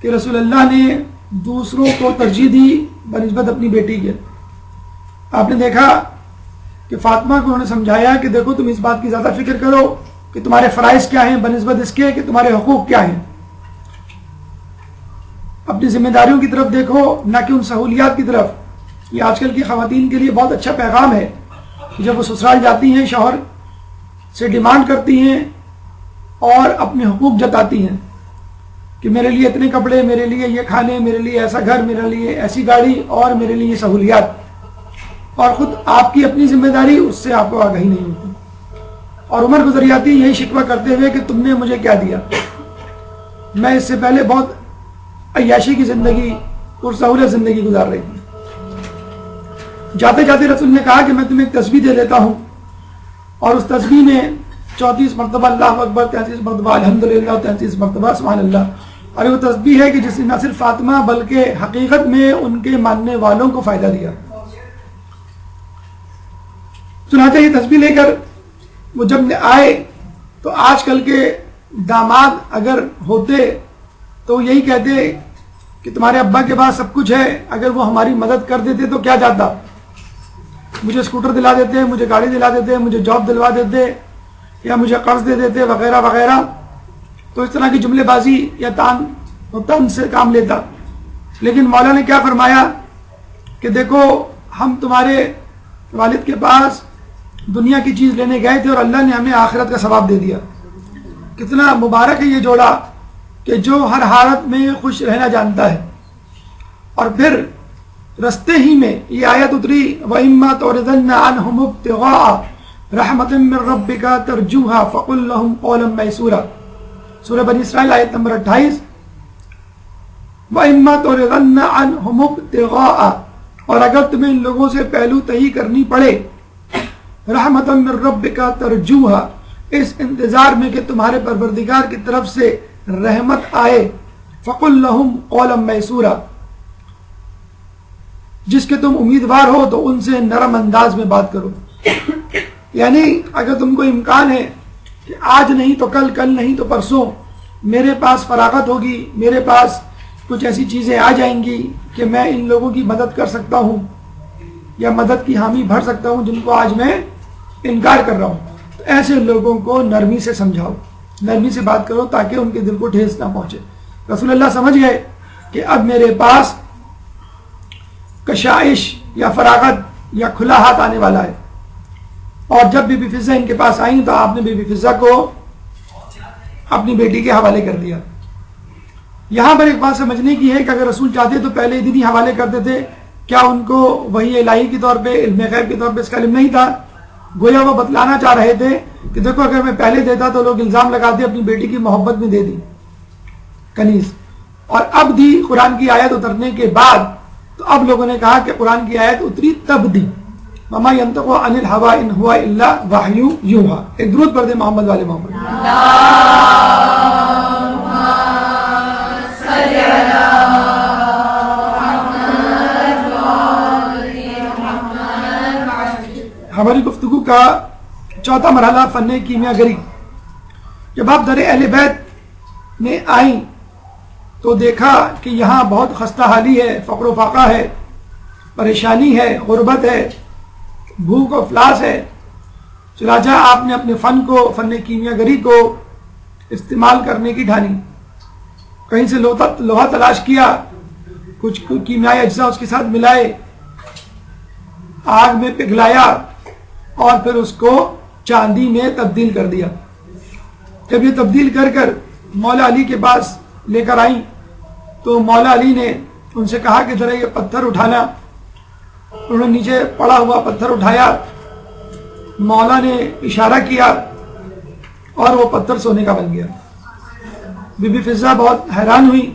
کہ رسول اللہ نے دوسروں کو ترجیح دی بنسبت اپنی بیٹی کے. آپ نے دیکھا کہ فاطمہ کو انہوں نے سمجھایا کہ دیکھو تم اس بات کی زیادہ فکر کرو کہ تمہارے فرائض کیا ہیں بنسبت اس کے کہ تمہارے حقوق کیا ہیں. اپنی ذمہ داریوں کی طرف دیکھو نہ کہ ان سہولیات کی طرف. یہ آج کل کی خواتین کے لیے بہت اچھا پیغام ہے کہ جب وہ سسرال جاتی ہیں شوہر سے ڈیمانڈ کرتی ہیں اور اپنے حقوق جتاتی ہیں کہ میرے لیے اتنے کپڑے، میرے لیے یہ کھانے، میرے لیے ایسا گھر، میرے لیے ایسی گاڑی اور میرے لیے یہ سہولیات، اور خود آپ کی اپنی ذمہ داری اس سے آپ کو آگاہی نہیں ہوتی. اور عمر گزریاتی یہی شکوہ کرتے ہوئے کہ تم نے مجھے کیا دیا، میں اس سے پہلے بہت عیاشی کی زندگی اور سہولت زندگی گزار رہی تھی. جاتے جاتے رسول نے کہا کہ میں تمہیں ایک تسبیح دے دیتا ہوں، اور اس تسبیح میں 34 مرتبہ اللہ اکبر، 33 مرتبہ الحمدللہ، 33 مرتبہ سبحان اللہ. اور وہ تسبیح ہے کہ جس نے نہ صرف فاطمہ بلکہ حقیقت میں ان کے ماننے والوں کو فائدہ دیا. چنانچہ یہ تسبیح لے کر وہ جب آئے تو آج کل کے داماد اگر ہوتے تو یہی کہتے کہ تمہارے ابا کے پاس سب کچھ ہے، اگر وہ ہماری مدد کر دیتے تو کیا جاتا، مجھے اسکوٹر دلا دیتے، مجھے گاڑی دلا دیتے، مجھے جاب دلوا دیتے یا مجھے قرض دے دیتے وغیرہ وغیرہ. تو اس طرح کی جملے بازی یا تان سے کام لیتا. لیکن مولا نے کیا فرمایا کہ دیکھو ہم تمہارے والد کے پاس دنیا کی چیز لینے گئے تھے اور اللہ نے ہمیں آخرت کا ثواب دے دیا. کتنا مبارک ہے یہ جوڑا کہ جو ہر حالت میں خوش رہنا جانتا ہے. اور پھر رستے ہی میں یہ آیت اتری وَإِمَّا تُعْرِضَنَّ عَنْهُمُ ابْتِغَاءَ رَحْمَةٍ مِّن رَّبِّكَ تَرْجُوهَا فَقُل لَّهُمْ قَوْلًا مَّيْسُورًا. سورہ بنی اسرائیل آیت نمبر 28. وَإِمَّا تُعْرِضَنَّ عَنْهُمُ ابْتِغَاءَ، اور اگر تمہیں ان لوگوں سے پہلو تہی کرنی پڑے رحمتًا من ربک ترجوها، اس انتظار میں کہ تمہارے پروردگار کی طرف سے رحمت آئے، فقل لهم قولا میسورا، جس کے تم امیدوار ہو تو ان سے نرم انداز میں بات کرو. یعنی اگر تم کو امکان ہے کہ آج نہیں تو کل، کل نہیں تو پرسوں میرے پاس فراغت ہوگی، میرے پاس کچھ ایسی چیزیں آ جائیں گی کہ میں ان لوگوں کی مدد کر سکتا ہوں یا مدد کی حامی بھر سکتا ہوں جن کو آج میں انکار کر رہا ہوں، تو ایسے لوگوں کو نرمی سے سمجھاؤ، نرمی سے بات کرو تاکہ ان کے دل کو ٹھیس نہ پہنچے۔ رسول اللہ سمجھ گئے کہ اب میرے پاس کشائش یا فراغت یا کھلا ہاتھ آنے والا ہے، اور جب بی بی فضہ ان کے پاس آئیں تو آپ نے بی بی فضہ کو اپنی بیٹی کے حوالے کر دیا۔ یہاں پر ایک بات سمجھنے کی ہے کہ اگر رسول چاہتے تو پہلے دن ہی حوالے کرتے تھے، کیا ان کو وحی الہی کے طور پہ، علم غیب کے طور پہ اس کا علم نہیں تھا؟ گویا وہ بتلانا چاہ رہے تھے کہ دیکھو اگر میں پہلے دیتا تو لوگ الزام لگاتے اپنی بیٹی کی محبت میں دے دی کنیز، اور اب دی قرآن کی آیت اترنے کے بعد تو اب لوگوں نے کہا کہ قرآن کی آیت اتری تب دی۔ وما ينطق عن الهوى ان هو الا وحی یوحی۔ ایک درود پڑھ دے محمد والے محمد۔ ہماری گفتگو کا چوتھا مرحلہ فن کیمیا گری۔ جب آپ در اہل بیت میں آئیں تو دیکھا کہ یہاں بہت خستہ حالی ہے، فقر و فاقہ ہے، پریشانی ہے، غربت ہے، بھوک و افلاس ہے۔ چنانچہ آپ نے اپنے فن کو، فن کیمیا گری کو استعمال کرنے کی ٹھانی، کہیں سے لوہا تلاش کیا، کچھ کیمیائی اجزاء اس کے ساتھ ملائے، آگ میں پگھلایا اور پھر اس کو چاندی میں تبدیل کر دیا۔ جب یہ تبدیل کر کر مولا علی کے پاس لے کر آئیں تو مولا علی نے ان سے کہا کہ ذرا یہ پتھر اٹھانا۔ انہوں نے نیچے پڑا ہوا پتھر اٹھایا، مولا نے اشارہ کیا اور وہ پتھر سونے کا بن گیا۔ بی بی فضہ بہت حیران ہوئی۔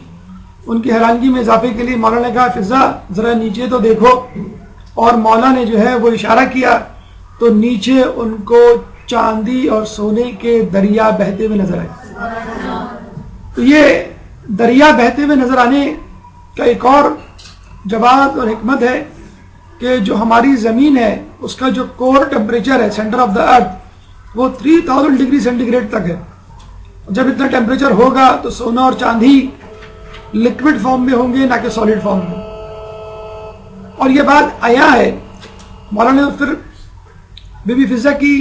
ان کی حیرانگی میں اضافے کے لیے مولا نے کہا فضہ ذرا نیچے تو دیکھو، اور مولا نے جو ہے وہ اشارہ کیا تو نیچے ان کو چاندی اور سونے کے دریا بہتے ہوئے نظر آئے۔ تو یہ دریا بہتے ہوئے نظر آنے کا ایک اور جواز اور حکمت ہے کہ جو ہماری زمین ہے اس کا جو کور ٹیمپریچر ہے، سینٹر آف دا ارتھ، وہ 3000 ڈگری سینٹی گریڈ تک ہے۔ جب اتنا ٹیمپریچر ہوگا تو سونا اور چاندی لکوڈ فارم میں ہوں گے، نہ کہ سالڈ فارم میں۔ اور یہ بات آیا ہے، مولانا نے پھر بی بی فضہ کی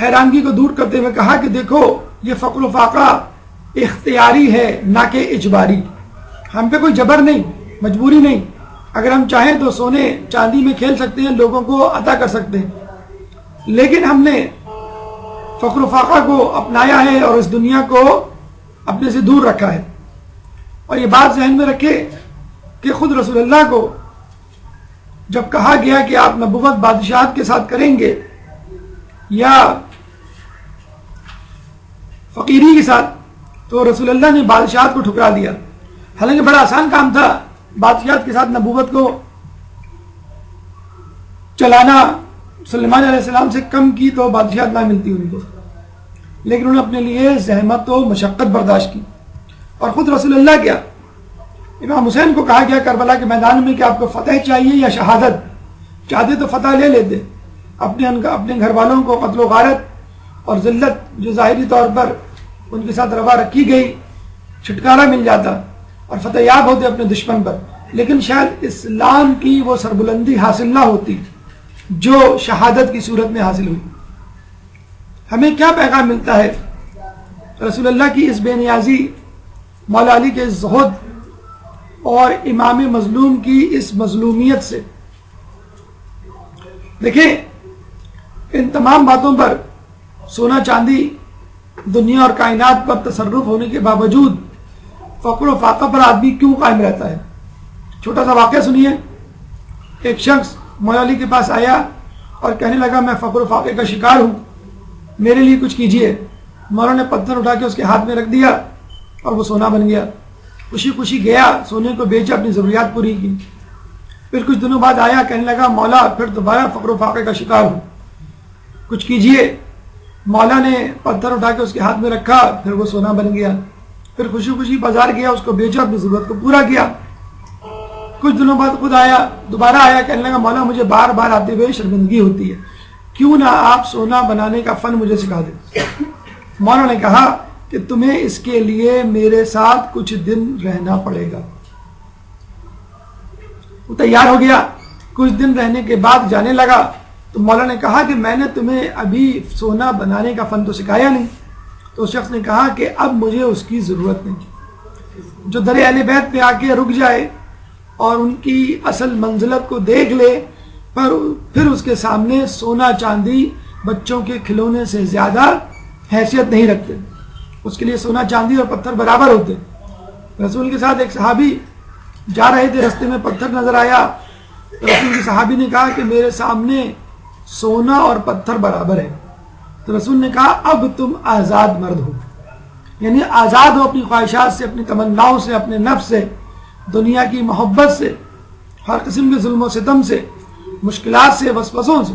حیرانگی کو دور کرتے ہوئے کہا کہ دیکھو یہ فقر و فاقہ اختیاری ہے نہ کہ اجباری، ہم پہ کوئی جبر نہیں، مجبوری نہیں۔ اگر ہم چاہیں تو سونے چاندی میں کھیل سکتے ہیں، لوگوں کو عطا کر سکتے ہیں، لیکن ہم نے فقر و فاقہ کو اپنایا ہے اور اس دنیا کو اپنے سے دور رکھا ہے۔ اور یہ بات ذہن میں رکھے کہ خود رسول اللہ کو جب کہا گیا کہ آپ نبوت بادشاہت کے ساتھ کریں گے یا فقیری کے ساتھ، تو رسول اللہ نے بادشاہت کو ٹھکرا دیا۔ حالانکہ بڑا آسان کام تھا بادشاہت کے ساتھ نبوت کو چلانا۔ سلیمان علیہ السلام سے کم کی تو بادشاہت نہ ملتی ان کو، لیکن انہوں نے اپنے لیے زحمت و مشقت برداشت کی۔ اور خود رسول اللہ کیا، امام حسین کو کہا گیا کربلا کے میدان میں کہ آپ کو فتح چاہیے یا شہادت؟ چاہتے تو فتح لے لیتے، اپنے گھر والوں کو قتل و غارت اور ذلت جو ظاہری طور پر ان کے ساتھ روا رکھی گئی، چھٹکارا مل جاتا اور فتح یاب ہوتے اپنے دشمن پر، لیکن شاید اسلام کی وہ سربلندی حاصل نہ ہوتی جو شہادت کی صورت میں حاصل ہوئی۔ ہمیں کیا پیغام ملتا ہے رسول اللہ کی اس بے نیازی، مولا علی کے اس زہد اور امام مظلوم کی اس مظلومیت سے؟ دیکھیں ان تمام باتوں پر، سونا چاندی، دنیا اور کائنات پر تصرف ہونے کے باوجود فقر و فاقہ پر آدمی کیوں قائم رہتا ہے؟ چھوٹا سا واقعہ سنیے۔ ایک شخص مولا علی کے پاس آیا اور کہنے لگا میں فقر و فاقے کا شکار ہوں، میرے لیے کچھ کیجئے۔ مولا نے پتھر اٹھا کے اس کے ہاتھ میں رکھ دیا اور وہ سونا بن گیا۔ خوشی خوشی گیا، سونے کو بیچا، اپنی ضروریات پوری کی۔ پھر کچھ دنوں بعد آیا، کہنے لگا مولا پھر دوبارہ فقر و فاقے کا شکار ہوں، کچھ کیجئے۔ مولا نے پتھر اٹھا کے اس کے ہاتھ میں رکھا، پھر وہ سونا بن گیا۔ پھر خوشی خوشی بازار گیا، اس کو بیچا، اپنی ضرورت کو پورا کیا۔ کچھ دنوں بعد خود آیا، دوبارہ آیا، کہنے لگا مولا مجھے بار بار آتے ہوئے شرمندگی ہوتی ہے، کیوں نہ آپ سونا بنانے کا فن مجھے سکھا دیں۔ مولا نے کہا کہ تمہیں اس کے لیے میرے ساتھ کچھ دن رہنا پڑے گا۔ وہ تیار ہو گیا، کچھ دن رہنے کے بعد جانے لگا تو مولا نے کہا کہ میں نے تمہیں ابھی سونا بنانے کا فن تو سکھایا نہیں۔ تو اس شخص نے کہا کہ اب مجھے اس کی ضرورت نہیں۔ جو در اہل بیت پہ آ کے رک جائے اور ان کی اصل منزلت کو دیکھ لے، پر پھر اس کے سامنے سونا چاندی بچوں کے کھلونے سے زیادہ حیثیت نہیں رکھتے، اس کے لیے سونا چاندی اور پتھر برابر ہوتے۔ رسول کے ساتھ ایک صحابی جا رہے تھے، رستے میں پتھر نظر آیا تو رسول کے صحابی نے کہا کہ میرے سامنے سونا اور پتھر برابر ہے۔ تو رسول نے کہا اب تم آزاد مرد ہو، یعنی آزاد ہو اپنی خواہشات سے، اپنی تمناؤں سے، اپنے نفس سے، دنیا کی محبت سے، ہر قسم کے ظلم و ستم سے، مشکلات سے، وسوسوں سے۔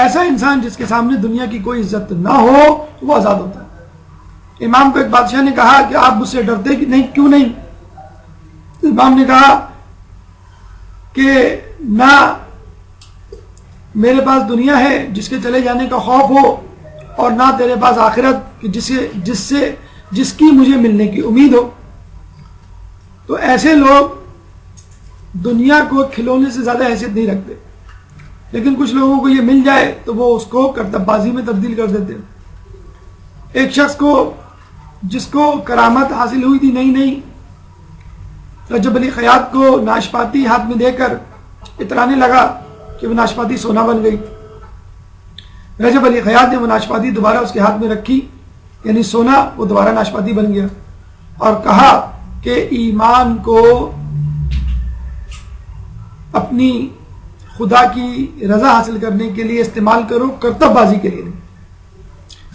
ایسا انسان جس کے سامنے دنیا کی کوئی عزت نہ ہو وہ آزاد ہوتا ہے۔ امام کو ایک بادشاہ نے کہا کہ آپ مجھ سے ڈرتے کہ نہیں، کیوں نہیں؟ امام نے کہا کہ نہ میرے پاس دنیا ہے جس کے چلے جانے کا خوف ہو، اور نہ تیرے پاس آخرت کہ جس کی مجھے ملنے کی امید ہو۔ تو ایسے لوگ دنیا کو کھلونے سے زیادہ حیثیت نہیں رکھتے، لیکن کچھ لوگوں کو یہ مل جائے تو وہ اس کو کرتب بازی میں تبدیل کر دیتے۔ ایک شخص کو جس کو کرامت حاصل ہوئی تھی نئی نئی، رجب علی خیاط کو ناشپاتی ہاتھ میں دے کر اترانے لگا کہ وہ ناشپاتی سونا بن گئی۔ رجب علی خیاط نے وہ ناشپاتی دوبارہ اس کے ہاتھ میں رکھی، یعنی سونا وہ دوبارہ ناشپاتی بن گیا، اور کہا کہ ایمان کو اپنی خدا کی رضا حاصل کرنے کے لیے استعمال کرو، کرتب بازی کے لیے نہیں۔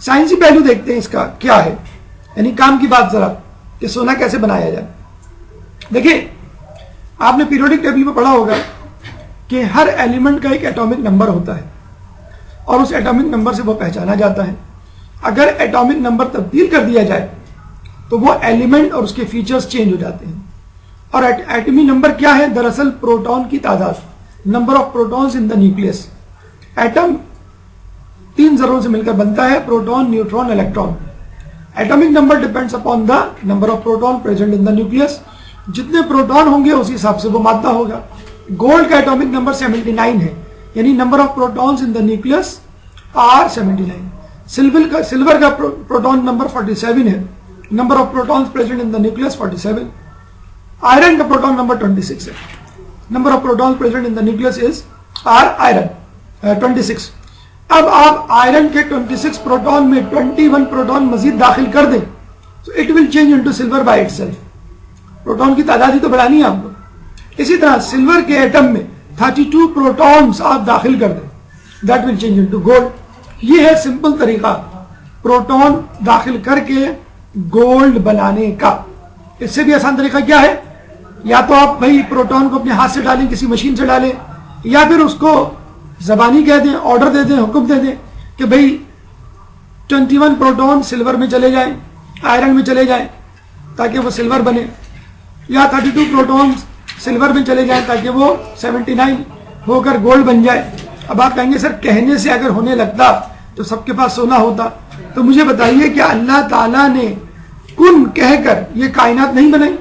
سائنسی پہلو دیکھتے ہیں اس کا کیا ہے، یعنی کام کی بات ذرا کہ سونا کیسے بنایا جائے۔ دیکھیں، آپ نے پیریوڈک ٹیبل میں پڑھا ہوگا کہ ہر ایلیمنٹ کا ایک ایٹامک نمبر ہوتا ہے، اور اس ایٹامک نمبر سے وہ پہچانا جاتا ہے۔ اگر ایٹامک نمبر تبدیل کر دیا جائے تو وہ ایلیمنٹ اور اس کے فیچرز چینج ہو جاتے ہیں۔ اور ایٹمی نمبر کیا ہے؟ دراصل پروٹون کی تعداد، number of protons in the nucleus. Atom 3 ذروں سے مل کر بنتا ہے، proton, neutron, electron. Atomic number depends upon the number of proton present in the nucleus. جتنے پروٹون ہوں گے اسی حساب سے وہ مادہ ہوگا۔ گولڈ کا ایٹمک نمبر 79 ہے، یعنی number of protons in the nucleus are 79۔ Silver کا پروٹون نمبر 47 ہے، number of protons present in the nucleus 47۔ Iron کا پروٹون نمبر 26 ہے، number of protons present in the nucleus is are iron 26۔ اب آپ iron کے 26 proton میں 21 proton مزید داخل کر دیں تو it will change into silver by it self. Proton کی تعداد ہی تو بڑھانی ہے آپ کو۔ اسی طرح سلور کے ایٹم میں 32 پروٹونز آپ داخل کر دیں، that will change into gold. یہ ہے سمپل طریقہ پروٹون داخل کر کے گولڈ بنانے کا۔ اس سے بھی آسان طریقہ کیا ہے؟ یا تو آپ بھائی پروٹون کو اپنے ہاتھ سے ڈالیں، کسی مشین سے ڈالیں، یا پھر اس کو زبانی کہہ دیں، آرڈر دے دیں، حکم دے دیں کہ بھائی 21 پروٹون سلور میں چلے جائیں، آئرن میں چلے جائیں تاکہ وہ سلور بنے، یا 32 پروٹون سلور میں چلے جائیں تاکہ وہ 79 ہو کر گولڈ بن جائے۔ اب آپ کہیں گے سر کہنے سے اگر ہونے لگتا تو سب کے پاس سونا ہوتا، تو مجھے بتائیے کہ اللہ تعالیٰ نے کن کہہ کر یہ کائنات نہیں بنائی؟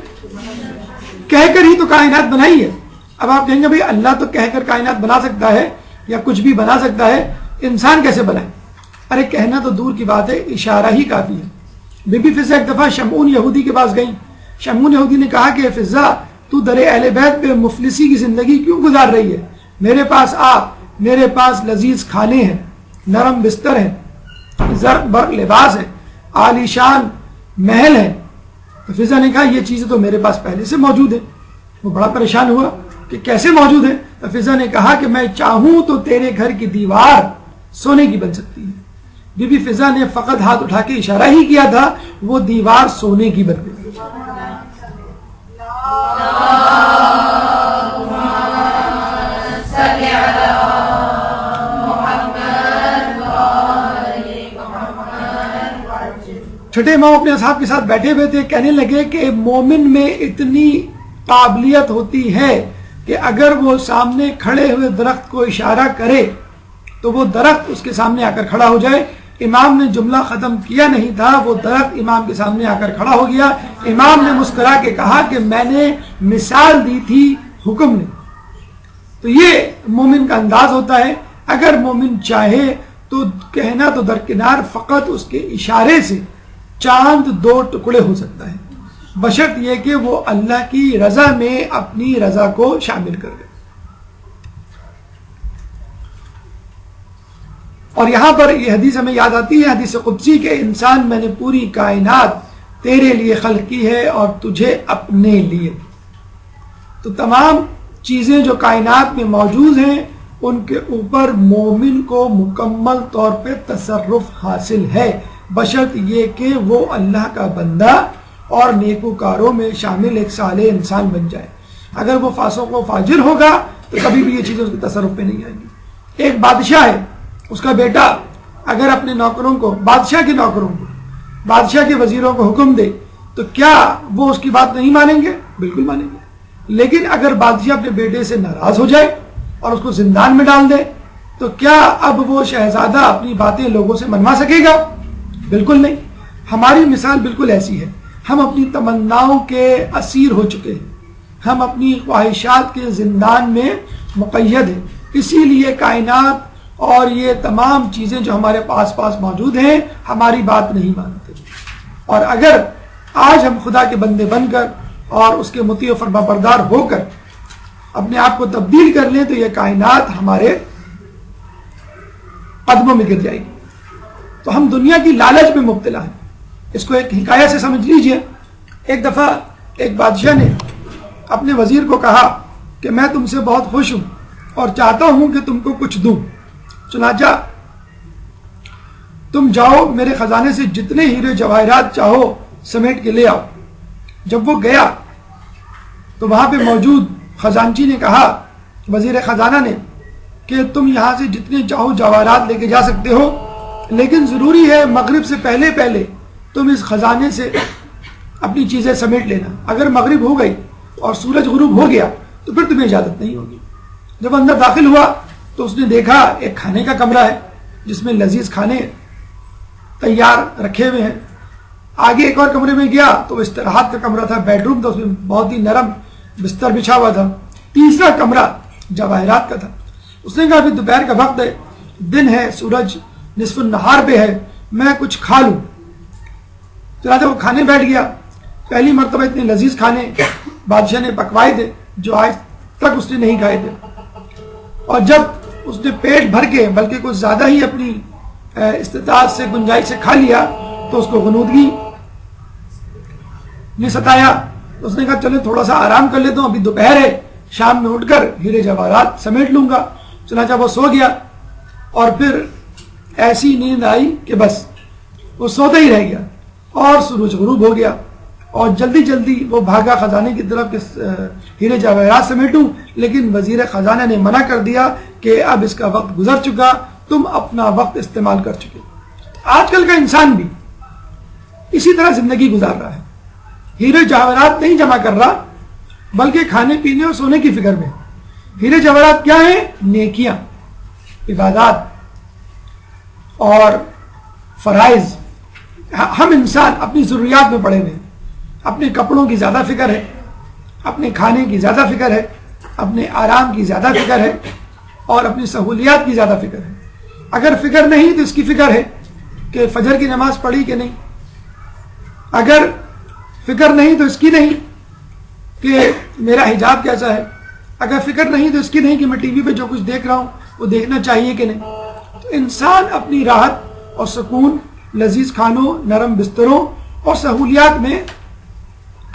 کہہ کر ہی تو کائنات بنائی ہے۔ اب آپ کہیں گے بھائی اللہ تو کہہ کر کائنات بنا سکتا ہے یا کچھ بھی بنا سکتا ہے، انسان کیسے بنائے؟ ارے کہنا تو دور کی بات ہے، اشارہ ہی کافی ہے۔ بی بی فضا ایک دفعہ شمعون یہودی کے پاس گئیں۔ شمعون یہودی نے کہا کہ فضا تو در اہل بیت پہ مفلسی کی زندگی کیوں گزار رہی ہے؟ میرے پاس آ، میرے پاس لذیذ کھانے ہیں، نرم بستر ہیں، زرق برق لباس ہے، عالی شان محل ہے۔ تو فضا نے کہا یہ چیزیں تو میرے پاس پہلے سے موجود ہیں۔ وہ بڑا پریشان ہوا کہ کیسے موجود ہے؟ تو فضا نے کہا کہ میں چاہوں تو تیرے گھر کی دیوار سونے کی بن سکتی ہے۔ بی بی فضا نے فقط ہاتھ اٹھا کے اشارہ ہی کیا تھا، وہ دیوار سونے کی بن گئی۔ چھٹے امام اپنے اصحاب کے ساتھ بیٹھے ہوئے تھے، کہنے لگے کہ مومن میں اتنی قابلیت ہوتی ہے کہ اگر وہ سامنے کھڑے ہوئے درخت کو اشارہ کرے تو وہ درخت اس کے سامنے آ کر کھڑا ہو جائے. امام نے جملہ ختم کیا نہیں تھا، وہ درخت امام کے سامنے آ کر کھڑا ہو گیا. امام نے مسکرا کے کہا کہ میں نے مثال دی تھی، حکم نے. تو یہ مومن کا انداز ہوتا ہے. اگر مومن چاہے تو کہنا تو درکنار، فقط اس کے اشارے سے چاند 2 ٹکڑے ہو سکتا ہے، بشرط یہ کہ وہ اللہ کی رضا میں اپنی رضا کو شامل کر دے. اور یہاں پر یہ حدیث ہمیں یاد آتی ہے، حدیث قدسی کہ انسان میں نے پوری کائنات تیرے لیے خلق کی ہے اور تجھے اپنے لیے. تو تمام چیزیں جو کائنات میں موجود ہیں ان کے اوپر مومن کو مکمل طور پہ تصرف حاصل ہے، بشرط یہ کہ وہ اللہ کا بندہ اور نیکوکاروں میں شامل ایک صالح انسان بن جائے. اگر وہ فاسق و فاجر ہوگا تو کبھی بھی یہ چیزیں اس کے تصرف پہ نہیں آئیں گی. ایک بادشاہ ہے، اس کا بیٹا اگر اپنے نوکروں کو، بادشاہ کے نوکروں کو، بادشاہ کے وزیروں کو حکم دے تو کیا وہ اس کی بات نہیں مانیں گے؟ بالکل مانیں گے. لیکن اگر بادشاہ اپنے بیٹے سے ناراض ہو جائے اور اس کو زندان میں ڈال دے تو کیا اب وہ شہزادہ اپنی باتیں لوگوں سے منوا سکے گا؟ بالکل نہیں. ہماری مثال بالکل ایسی ہے. ہم اپنی تمناؤں کے اسیر ہو چکے ہیں، ہم اپنی خواہشات کے زندان میں مقید ہیں. اسی لیے کائنات اور یہ تمام چیزیں جو ہمارے پاس موجود ہیں ہماری بات نہیں مانتے. اور اگر آج ہم خدا کے بندے بن کر اور اس کے مطیع و فرما بردار ہو کر اپنے آپ کو تبدیل کر لیں تو یہ کائنات ہمارے قدموں میں گر جائے گی. تو ہم دنیا کی لالچ میں مبتلا ہیں. اس کو ایک حکایت سے سمجھ لیجئے. ایک دفعہ ایک بادشاہ نے اپنے وزیر کو کہا کہ میں تم سے بہت خوش ہوں اور چاہتا ہوں کہ تم کو کچھ دوں، چنانچہ تم جاؤ میرے خزانے سے جتنے ہیرے جواہرات چاہو سمیٹ کے لے آؤ. جب وہ گیا تو وہاں پہ موجود خزانچی نے کہا وزیر خزانہ نے کہ تم یہاں سے جتنے چاہو جواہرات لے کے جا سکتے ہو، لیکن ضروری ہے مغرب سے پہلے تم اس خزانے سے اپنی چیزیں سمیٹ لینا. اگر مغرب ہو گئی اور سورج غروب ہو گیا تو پھر تمہیں اجازت نہیں ہوگی. جب اندر داخل ہوا تو اس نے دیکھا ایک کھانے کا کمرہ ہے جس میں لذیذ کھانے تیار رکھے ہوئے ہیں. آگے ایک اور کمرے میں گیا تو استراحت کا کمرہ تھا، بیڈ روم تھا، اس میں بہت ہی نرم بستر بچھا ہوا تھا. تیسرا کمرہ جواہرات کا تھا. اس نے کہا ابھی دوپہر کا وقت ہے، دن ہے، سورج نصف النہار پہ ہے، میں کچھ کھا لوں. چنانچہ وہ کھانے بیٹھ گیا. پہلی مرتبہ اتنے لذیذ کھانے بادشاہ نے پکوائے تھے جو آج تک اس نے نہیں کھائے تھے. اور جب اس نے پیٹ بھر کے بلکہ کچھ زیادہ ہی اپنی استطاعت سے گنجائش سے کھا لیا تو اس کو غنودگی نے ستایا. اس نے کہا چلے تھوڑا سا آرام کر لیتا ہوں، ابھی دوپہر ہے، شام میں اٹھ کر ہیرے جواہرات سمیٹ لوں گا. چنانچہ وہ سو گیا اور پھر ایسی نیند آئی کہ بس وہ سوتا ہی رہ گیا اور سورج غروب ہو گیا. اور جلدی جلدی وہ بھاگا خزانے کی طرف کہ ہیرے جواہرات سمیٹوں، لیکن وزیر خزانہ نے منع کر دیا کہ اب اس کا وقت گزر چکا، تم اپنا وقت استعمال کر چکے. آج کل کا انسان بھی اسی طرح زندگی گزار رہا ہے. ہیرے جواہرات نہیں جمع کر رہا بلکہ کھانے پینے اور سونے کی فکر میں. ہیرے جواہرات کیا ہیں؟ نیکیاں، عبادات اور فرائض. ہم انسان اپنی ضروریات میں پڑے ہوئے ہیں. اپنے کپڑوں کی زیادہ فکر ہے، اپنے کھانے کی زیادہ فکر ہے، اپنے آرام کی زیادہ فکر ہے اور اپنی سہولیات کی زیادہ فکر ہے. اگر فکر نہیں تو اس کی فکر ہے کہ فجر کی نماز پڑھی کہ نہیں. اگر فکر نہیں تو اس کی نہیں کہ میرا حجاب کیسا ہے. اگر فکر نہیں تو اس کی نہیں کہ میں ٹی وی پہ جو کچھ دیکھ رہا ہوں وہ دیکھنا چاہیے کہ نہیں. تو انسان اپنی راحت اور سکون، لذیذ کھانوں، نرم بستروں اور سہولیات میں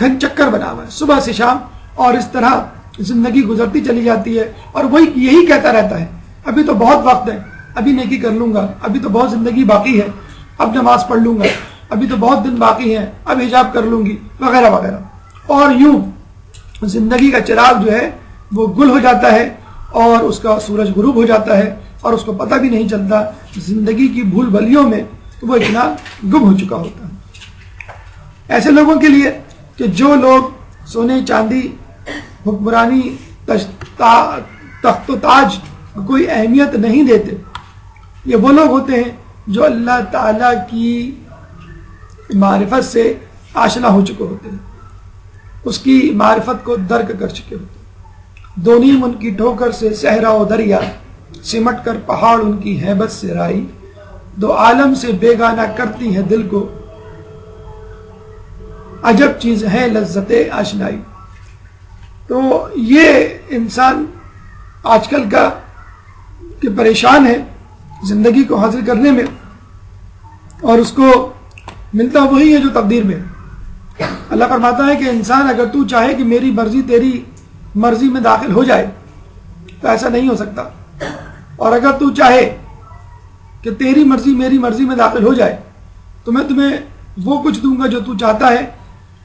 گھن چکر بنا ہوا ہے صبح سے شام، اور اس طرح زندگی گزرتی چلی جاتی ہے. اور وہی یہی کہتا رہتا ہے ابھی تو بہت وقت ہے، ابھی نیکی کر لوں گا، ابھی تو بہت زندگی باقی ہے، اب نماز پڑھ لوں گا، ابھی تو بہت دن باقی ہیں، اب حجاب کر لوں گی، وغیرہ وغیرہ. اور یوں زندگی کا چراغ جو ہے وہ گل ہو جاتا ہے اور اس کا سورج غروب ہو جاتا ہے اور اس کو پتہ بھی نہیں چلتا. زندگی کی بھول بھلیوں میں وہ اتنا گم ہو چکا ہوتا ہے. ایسے لوگوں کے لیے کہ جو لوگ سونے چاندی، حکمرانی، تخت و تاج کو کوئی اہمیت نہیں دیتے. یہ وہ لوگ ہوتے ہیں جو اللہ تعالیٰ کی معرفت سے آشنا ہو چکے ہوتے ہیں, اس کی معرفت کو درک کر چکے ہوتے ہیں. دو نیم ان کی ٹھوکر سے صحرا و دریا, سمٹ کر پہاڑ ان کی ہیبت سے رائی, دو عالم سے بیگانہ کرتی ہے دل کو, عجب چیز ہے لذت آشنائی. تو یہ انسان آج کل کا کہ پریشان ہے زندگی کو حاصل کرنے میں, اور اس کو ملتا وہی ہے جو تقدیر میں. اللہ فرماتا ہے کہ انسان اگر تو چاہے کہ میری مرضی تیری مرضی میں داخل ہو جائے تو ایسا نہیں ہو سکتا, اور اگر تو چاہے کہ تیری مرضی میری مرضی میں داخل ہو جائے تو میں تمہیں وہ کچھ دوں گا جو تو چاہتا ہے,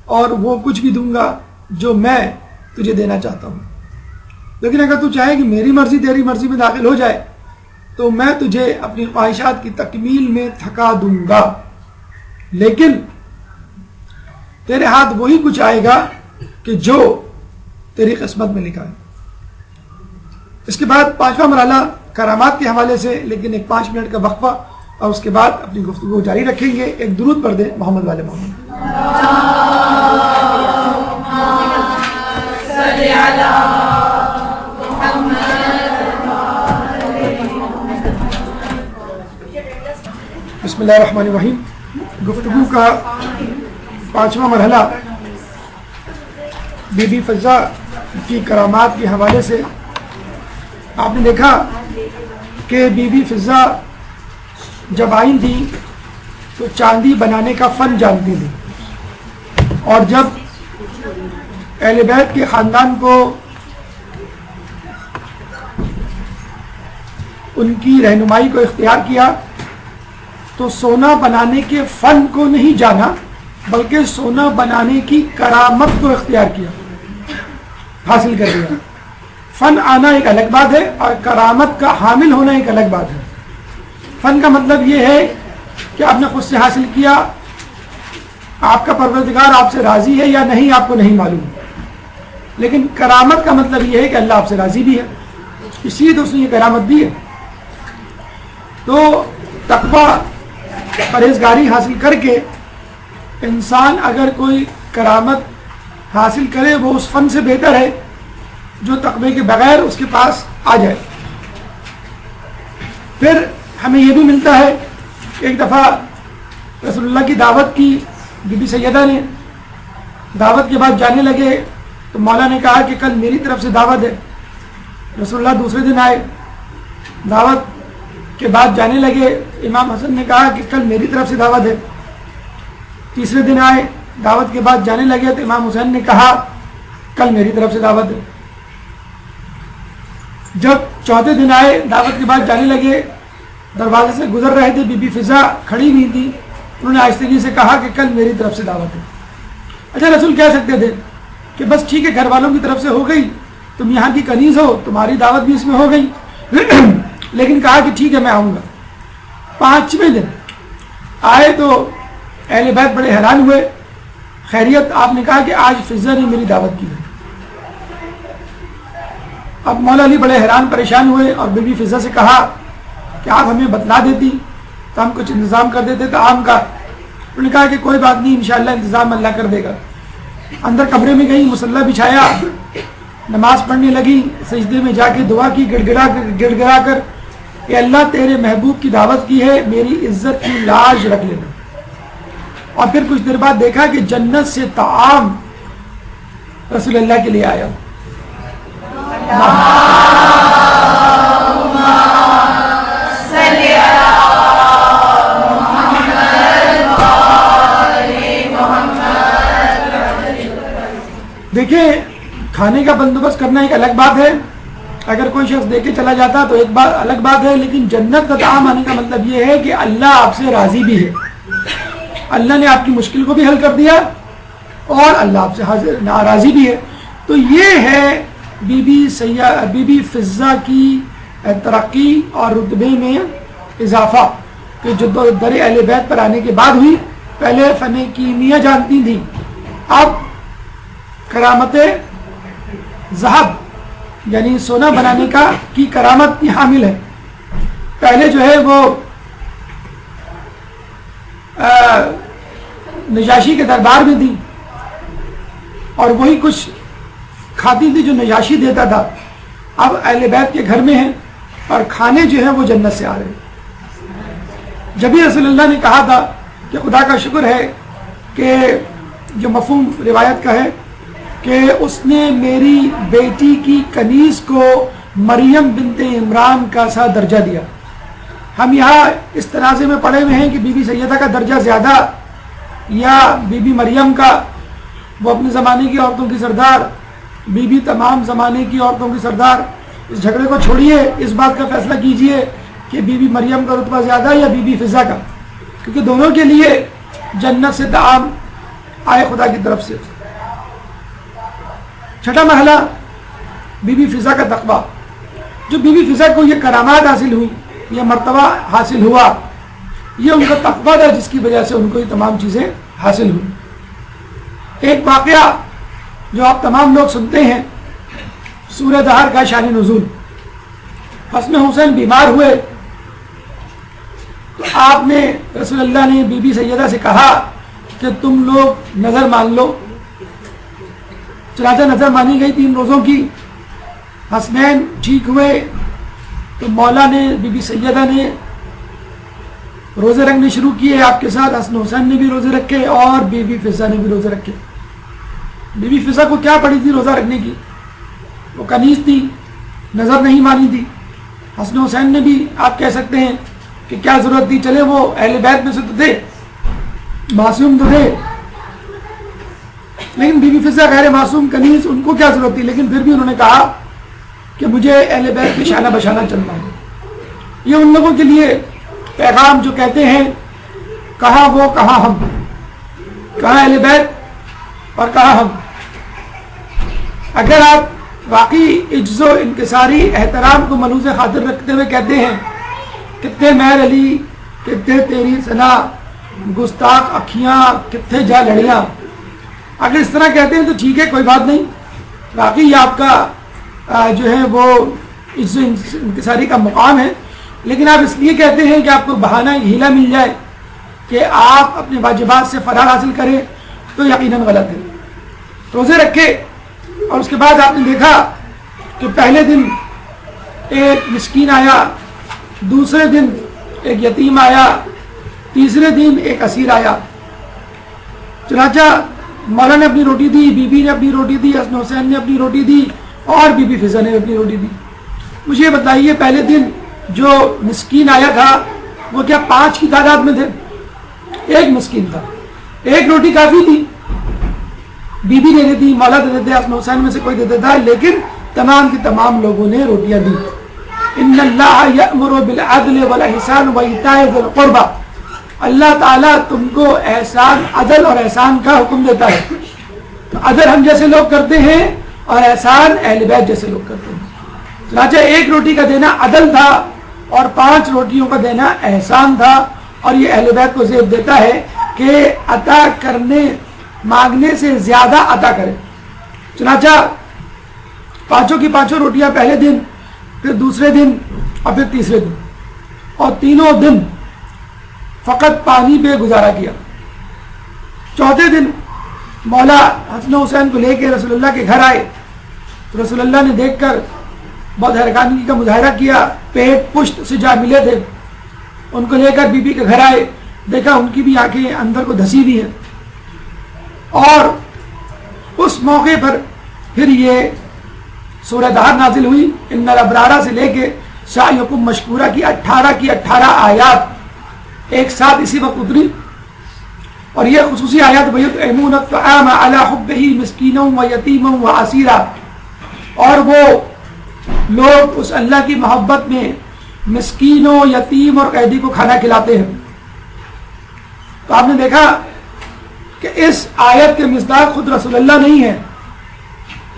اور وہ کچھ بھی دوں گا جو میں تجھے دینا چاہتا ہوں. لیکن اگر تو چاہے کہ میری مرضی تیری مرضی میں داخل ہو جائے تو میں تجھے اپنی خواہشات کی تکمیل میں تھکا دوں گا, لیکن تیرے ہاتھ وہی کچھ آئے گا کہ جو تیری قسمت میں لکھا ہے. اس کے بعد پانچواں مرحلہ کرامات کے حوالے سے, لیکن ایک 5 منٹ کا وقفہ, اور اس کے بعد اپنی گفتگو جاری رکھیں گے. ایک درود پڑھ دیں محمد والے محمد. بسم اللہ الرحمن الرحیم. گفتگو کا 5واں مرحلہ بی بی فضہ کی کرامات کے حوالے سے. آپ نے دیکھا کہ بی بی فضہ جب آئی تھی تو چاندی بنانے کا فن جانتی تھی, اور جب اہل بیت کے خاندان کو ان کی رہنمائی کو اختیار کیا تو سونا بنانے کے فن کو نہیں جانا بلکہ سونا بنانے کی کرامت کو اختیار کیا, حاصل کر لیا. فن آنا ایک الگ بات ہے اور کرامت کا حامل ہونا ایک الگ بات ہے. فن کا مطلب یہ ہے کہ آپ نے خود سے حاصل کیا, آپ کا پروردگار آپ سے راضی ہے یا نہیں آپ کو نہیں معلوم. لیکن کرامت کا مطلب یہ ہے کہ اللہ آپ سے راضی بھی ہے, اس لیے تو اس نے یہ کرامت دی ہے. تو تقویٰ پرہیزگاری حاصل کر کے انسان اگر کوئی کرامت حاصل کرے وہ اس فن سے بہتر ہے جو تقوی کے بغیر اس کے پاس آ جائے. پھر ہمیں یہ بھی ملتا ہے کہ ایک دفعہ رسول اللہ کی دعوت کی بی بی سیدہ نے, دعوت کے بعد جانے لگے تو مولا نے کہا کہ کل میری طرف سے دعوت ہے. رسول اللہ دوسرے دن آئے, دعوت کے بعد جانے لگے. امام حسن نے کہا کہ کل میری طرف سے دعوت ہے. تیسرے دن آئے, دعوت کے بعد جانے لگے تو امام حسین نے کہا کل میری طرف سے دعوت ہے. جب چوتھے دن آئے, دعوت کے بعد جانے لگے, دروازے سے گزر رہے تھے, بی بی فضہ کھڑی ہوئی تھی, انہوں نے آہستگی سے کہا کہ کل میری طرف سے دعوت ہے. اچھا رسول کہہ سکتے تھے کہ بس ٹھیک ہے گھر والوں کی طرف سے ہو گئی, تم یہاں کی کنیز ہو, تمہاری دعوت بھی اس میں ہو گئی. لیکن کہا کہ ٹھیک ہے میں آؤں گا. 5ویں دن آئے تو اہل بیت بڑے حیران ہوئے. خیریت؟ آپ نے کہا کہ آج فضہ نے میری دعوت کی ہے. اب مولا علی بڑے حیران پریشان ہوئے اور بی بی فضہ سے کہا کہ آپ ہمیں بتلا دیتی تو ہم کچھ انتظام کر دیتے طعام کا. انہوں نے کہا کہ کوئی بات نہیں, انشاءاللہ انتظام اللہ کر دے گا. اندر کمرے میں گئی, مصلی بچھایا, نماز پڑھنے لگی, سجدے میں جا کے دعا کی گڑ گڑا کر کہ اللہ تیرے محبوب کی دعوت کی ہے, میری عزت کی لاج رکھ لینا. اور پھر کچھ دیر بعد دیکھا کہ جنت سے طعام رسول اللہ کے لیے آیا. دیکھیں کھانے کا بندوبست کرنا ایک الگ بات ہے, اگر کوئی شخص دے کے چلا جاتا تو ایک بات الگ بات ہے, لیکن جنت کا طعام آنے کا مطلب یہ ہے کہ اللہ آپ سے راضی بھی ہے, اللہ نے آپ کی مشکل کو بھی حل کر دیا اور اللہ آپ سے ناراضی بھی ہے. تو یہ ہے بی بی فضہ کی ترقی اور رتبے میں اضافہ کہ جو در اہل بیت پر آنے کے بعد ہوئی. پہلے فن کیمیا جانتی تھی, اب کرامت ذہب یعنی سونا بنانے کی کرامت کی حامل ہے. پہلے جو ہے وہ نجاشی کے دربار میں تھی اور وہی کچھ کھاتی تھی جو نجاشی دیتا تھا. اب اہل بیت کے گھر میں ہیں اور کھانے جو ہیں وہ جنت سے آ رہے ہیں. جب ہی رسول اللہ نے کہا تھا کہ خدا کا شکر ہے کہ جو مفہوم روایت کا ہے کہ اس نے میری بیٹی کی کنیز کو مریم بنت عمران کا سا درجہ دیا. ہم یہاں اس تنازع میں پڑے ہوئے ہیں کہ بی بی سیدہ کا درجہ زیادہ یا بی بی مریم کا. وہ اپنے زمانے کی عورتوں کی سردار, بی بی تمام زمانے کی عورتوں کی سردار. اس جھگڑے کو چھوڑیے, اس بات کا فیصلہ کیجئے کہ بی بی مریم کا رتبہ زیادہ یا بی بی فضا کا, کیونکہ دونوں کے لیے جنت سے طعام آئے خدا کی طرف سے. چھٹا مرحلہ بی بی فضا کا تقویٰ. جو بی بی فضا کو یہ کرامات حاصل ہوئی, یہ مرتبہ حاصل ہوا, یہ ان کا تقویٰ تھا جس کی وجہ سے ان کو یہ تمام چیزیں حاصل ہوئی. ایک واقعہ جو آپ تمام لوگ سنتے ہیں, سورہ دہر کا شان نزول. حسن حسین بیمار ہوئے تو آپ نے رسول اللہ نے بی بی سیدہ سے کہا کہ تم لوگ نظر مان لو. چنانچہ نظر مانی گئی 3 روزوں کی. حسنین ٹھیک ہوئے تو مولا نے بی بی سیدہ نے روزے رکھنے شروع کیے آپ کے ساتھ. حسن حسین نے بھی روزے رکھے اور بی بی فضا نے بھی روزے رکھے. بی بی فضا کو کیا پڑی تھی روزہ رکھنے کی؟ وہ کنیز تھی, نظر نہیں مانی تھی. حسن حسین نے بھی آپ کہہ سکتے ہیں کہ کیا ضرورت تھی, چلے وہ اہل بیت میں سے تو تھے, معصوم تو تھے, لیکن بی بی فضا غیر معصوم کنیز, ان کو کیا ضرورت تھی؟ لیکن پھر بھی انہوں نے کہا کہ مجھے اہل بیت کی شانہ بشانہ چلنا ہے. یہ ان لوگوں کے لیے پیغام جو کہتے ہیں کہاں وہ کہاں ہم, کہاں اہل بیت اور کہاں ہم. اگر آپ واقعی عجز و انکساری احترام کو ملحوظ خاطر رکھتے ہوئے کہتے ہیں کتنے مہر علی, کتنے تیری ثنا, گستاخ اکھیاں, کتنے جا لڑیاں, اگر اس طرح کہتے ہیں تو ٹھیک ہے, کوئی بات نہیں. واقعی آپ کا جو ہے وہ عجز و انکساری کا مقام ہے, لیکن آپ اس لیے کہتے ہیں کہ آپ کو بہانہ ہیلا مل جائے کہ آپ اپنے واجبات سے فرار حاصل کریں تو یقیناً غلط ہے. روزے رکھے اور اس کے بعد آپ نے دیکھا کہ پہلے دن ایک مسکین آیا, دوسرے دن ایک یتیم آیا, تیسرے دن ایک اسیر آیا. چنانچہ مولا نے اپنی روٹی دی, بی بی نے اپنی روٹی دی, حسن حسین نے اپنی روٹی دی اور بی بی فضا نے اپنی روٹی دی. مجھے یہ بتائیے پہلے دن جو مسکین آیا تھا وہ کیا 5 کی تعداد میں تھے؟ ایک مسکین تھا, ایک روٹی کافی تھی. بی بی نے دے دی, مولا دے دیتے, حسن حسین میں سے کوئی دیتا تھا, لیکن تمام کی تمام لوگوں نے روٹیاں دی. ان اللہ یأمر بالعدل والاحسان وایتاء ذی القربى, اللہ تعالیٰ تم کو احسان, عدل اور احسان کا حکم دیتا ہے. تو عدل ہم جیسے لوگ کرتے ہیں اور احسان اہل بیت جیسے لوگ کرتے ہیں. چنانچہ ایک روٹی کا دینا عدل تھا اور 5 روٹیوں کا دینا احسان تھا, اور یہ اہل بیت کو زیب دیتا ہے کہ عطا کرنے مانگنے سے زیادہ عطا کرے. چنانچہ 5 کی 5 روٹیاں پہلے دن, پھر دوسرے دن اور پھر تیسرے دن, اور تینوں دن فقط پانی پہ گزارا کیا. چوتھے دن مولا حسن حسین کو لے کے رسول اللہ کے گھر آئے تو رسول اللہ نے دیکھ کر بہت حیرانی کا مظاہرہ کیا. پیٹ پشت سے جا ملے تھے. ان کو لے کر بی بی کے گھر آئے, دیکھا ان کی بھی آنکھیں اندر کو دھسی ہوئی ہیں. اور اس موقع پر پھر یہ سورہ دہر نازل ہوئی. ان الابرار سے لے کے سعیکم مشکورہ کی 18 آیات ایک ساتھ اسی وقت اتری, اور یہ خصوصی آیات وَيُطْعِمُونَ الطَّعَامَ عَلَىٰ حُبِّهِ مِسْكِينًا وَيَتِيمًا وَأَسِيرًا, اور وہ لوگ اس اللہ کی محبت میں مسکینوں, یتیم اور قیدی کو کھانا کھلاتے ہیں. تو آپ نے دیکھا کہ اس آیت کے مصداق خود رسول اللہ نہیں ہے,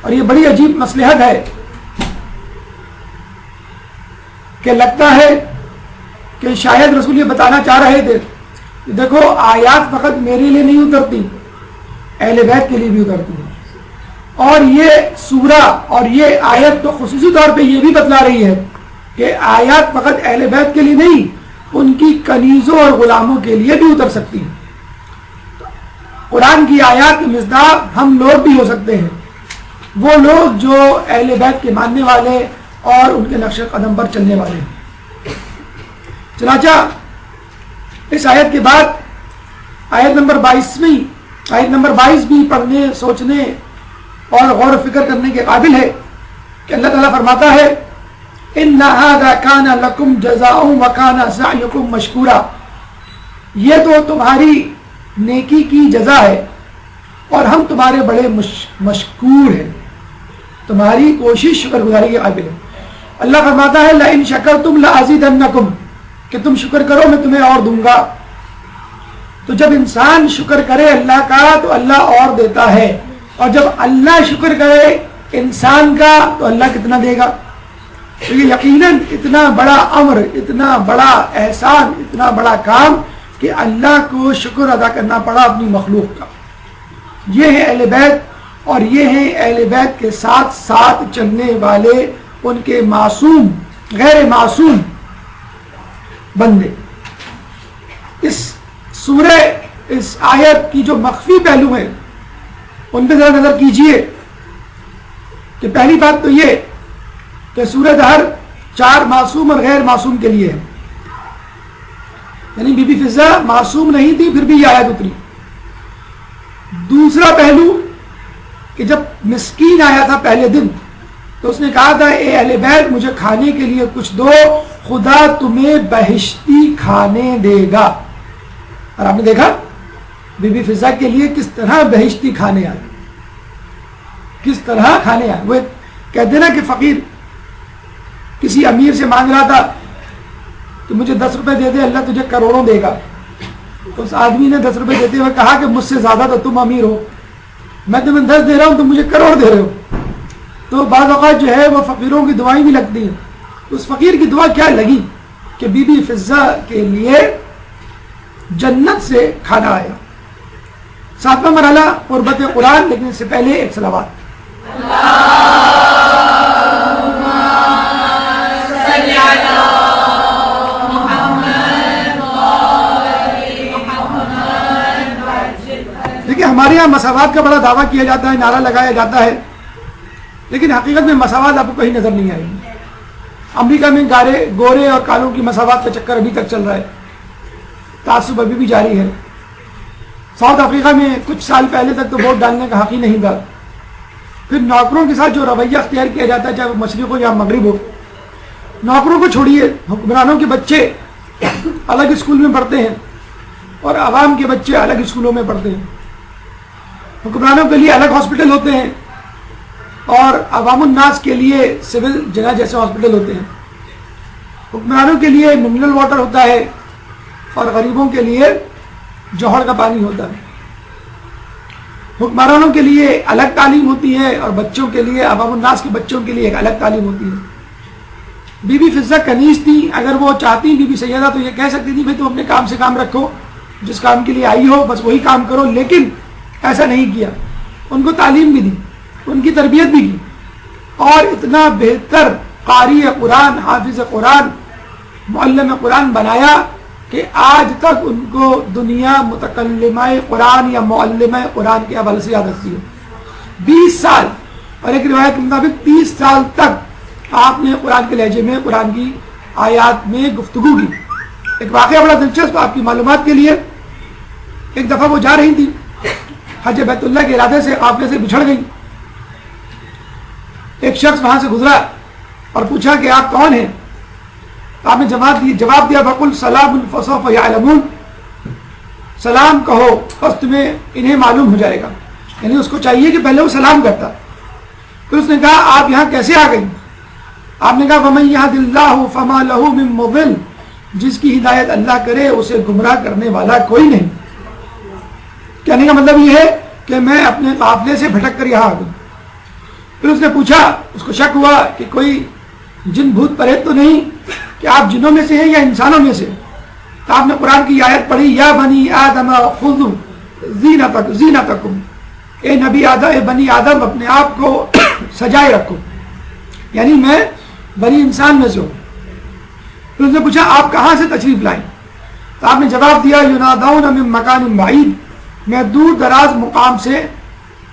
اور یہ بڑی عجیب مصلحت ہے کہ لگتا ہے کہ شاید رسول یہ بتانا چاہ رہے تھے کہ دیکھو آیات فقط میرے لیے نہیں اترتی, اہل بیت کے لیے بھی اترتی ہیں. اور یہ سورہ اور یہ آیت تو خصوصی طور پہ یہ بھی بتلا رہی ہے کہ آیات فقط اہل بیت کے لیے نہیں، ان کی کنیزوں اور غلاموں کے لیے بھی اتر سکتی ہیں۔ قرآن کی آیات کے مصداق ہم لوگ بھی ہو سکتے ہیں، وہ لوگ جو اہل بیت کے ماننے والے اور ان کے نقش قدم پر چلنے والے ہیں۔ چنانچہ اس آیت کے بعد آیت نمبر 22 بھی پڑھنے، سوچنے اور غور و فکر کرنے کے قابل ہے کہ اللہ تعالیٰ فرماتا ہے إِنَّ هَذَا كَانَ لَكُمْ جَزَاءٌ وَكَانَ سَعْيُكُمْ مَشْكُورًا، یہ تو تمہاری نیکی کی جزا ہے اور ہم تمہارے بڑے مشکور ہیں، تمہاری کوشش شکر گزاری کے قابل ہے۔ اللہ فرماتا ہے لَإِن شَكَرْتُمْ لَأَزِيدَنَّكُمْ، کہ تم شکر کرو میں تمہیں اور دوں گا۔ تو جب انسان شکر کرے اللہ کا تو اللہ اور دیتا ہے، اور جب اللہ شکر کرے انسان کا تو اللہ کتنا دے گا۔ تو یہ یقیناً اتنا بڑا امر، اتنا بڑا احسان، اتنا بڑا کام کہ اللہ کو شکر ادا کرنا پڑا اپنی مخلوق کا۔ یہ ہے اہل بیت، اور یہ ہیں اہل بیت کے ساتھ ساتھ چلنے والے ان کے معصوم، غیر معصوم بندے۔ اس سورہ، اس آیت کی جو مخفی پہلو ہیں ان پہ ذرا نظر کیجئے کہ پہلی بات تو یہ کہ سورہ دہر 4 معصوم اور غیر معصوم کے لیے ہے، یعنی بی بی فضہ معصوم نہیں تھی پھر بھی یہ آیت اتری۔ دوسرا پہلو کہ جب مسکین آیا تھا پہلے دن تو اس نے کہا تھا اے اہل بیت مجھے کھانے کے لیے کچھ دو، خدا تمہیں بہشتی کھانے دے گا۔ اور آپ نے دیکھا بی بی فضہ کے لیے کس طرح بہشتی کھانے آئے، کس طرح کھانے آئے۔ وہ کہتے نا کہ فقیر کسی امیر سے مانگ رہا تھا کہ مجھے 10 روپے دے دے اللہ تجھے کروڑوں دے گا۔ اس آدمی نے 10 روپے دیتے ہوئے کہا کہ مجھ سے زیادہ تو تم امیر ہو، میں تمہیں 10 دے رہا ہوں تم مجھے کروڑ دے رہے ہو۔ تو بعض اوقات جو ہے وہ فقیروں کی دعائیں بھی لگتی ہیں۔ اس فقیر کی دعا کیا لگی کہ بی بی فضہ کے لیے جنت سے کھانا آیا۔ 7واں مرحلہ قربت قرآن، لیکن اس سے پہلے ایک صلوات۔ دیکھیں ہمارے یہاں مساوات کا بڑا دعویٰ کیا جاتا ہے، نعرہ لگایا جاتا ہے، لیکن حقیقت میں مساوات آپ کو کہیں نظر نہیں آئے گی۔ امریکہ میں گورے اور کالوں کی مساوات کا چکر ابھی تک چل رہا ہے، تعصب ابھی بھی جاری ہے۔ ساؤتھ افریقہ میں کچھ سال پہلے تک تو ووٹ ڈالنے کا حق ہی نہیں تھا۔ پھر نوکروں کے ساتھ جو رویہ اختیار کیا جاتا ہے، چاہے وہ مشرق ہو یا مغرب ہو، نوکروں کو چھوڑیے، حکمرانوں کے بچے الگ اسکول میں پڑھتے ہیں اور عوام کے بچے الگ اسکولوں میں پڑھتے ہیں۔ حکمرانوں کے لیے الگ ہاسپٹل ہوتے ہیں اور عوام الناس کے لیے سول جگہ جیسے ہاسپٹل ہوتے ہیں۔ حکمرانوں کے لیے منرل واٹر ہوتا ہے اور غریبوں کے لیے جوہر کا پانی ہوتا ہے۔ حکمرانوں کے لیے الگ تعلیم ہوتی ہے اور بچوں کے لیے، عوام الناس کے بچوں کے لیے ایک الگ تعلیم ہوتی ہے۔ بی بی فضہ کنیز تھی، اگر وہ چاہتی بی بی سیدہ تو یہ کہہ سکتی تھی بھائی تم اپنے کام سے کام رکھو، جس کام کے لیے آئی ہو بس وہی کام کرو، لیکن ایسا نہیں کیا۔ ان کو تعلیم بھی دی، ان کی تربیت بھی کی، اور اتنا بہتر قاری قرآن، حافظ قرآن، معلم قرآن بنایا کہ آج تک ان کو دنیا متکلمہ قرآن یا معلمہ قرآن کے حوالے سے یاد رکھتی ہے۔ 20 سال اور ایک روایت کے مطابق 30 سال تک آپ نے قرآن کے لہجے میں قرآن کی آیات میں گفتگو کی۔ ایک واقعہ بڑا دلچسپ آپ کی معلومات کے لیے، ایک دفعہ وہ جا رہی تھی حج بیت اللہ کے ارادے سے، قافلے سے بچھڑ گئی۔ ایک شخص وہاں سے گزرا اور پوچھا کہ آپ کون ہیں؟ آپ نے جواب دیا فقل سلام فسوف یعلمون، سلام کہو بس تمہیں انہیں معلوم ہو جائے گا۔ یعنی اس کو چاہیے کہ پہلے وہ سلام کرتا۔ پھر اس نے کہا آپ یہاں کیسے آ گئی؟ آپ نے کہا فمن یہد اللہ فما لہ من مضل، جس کی ہدایت اللہ کرے اسے گمراہ کرنے والا کوئی نہیں۔ کہنے کا مطلب یہ ہے کہ میں اپنے قافلے سے بھٹک کر یہاں آ گئی۔ پھر اس نے پوچھا، اس کو شک ہوا کہ کوئی جن بھوت پریت تو نہیں کہ آپ جنوں میں سے ہیں یا انسانوں میں سے؟ تو آپ نے قرآن کی آیت پڑھی یا بنی آدم خذوا زینتکم، اے نبی آدم، اے بنی آدم، اپنے آپ کو سجائے رکھو، یعنی میں بنی انسان میں سے ہوں۔ پھر اس نے پوچھا آپ کہاں سے تشریف لائیں؟ تو آپ نے جواب دیا ینادون من مکان بعید، میں دور دراز مقام سے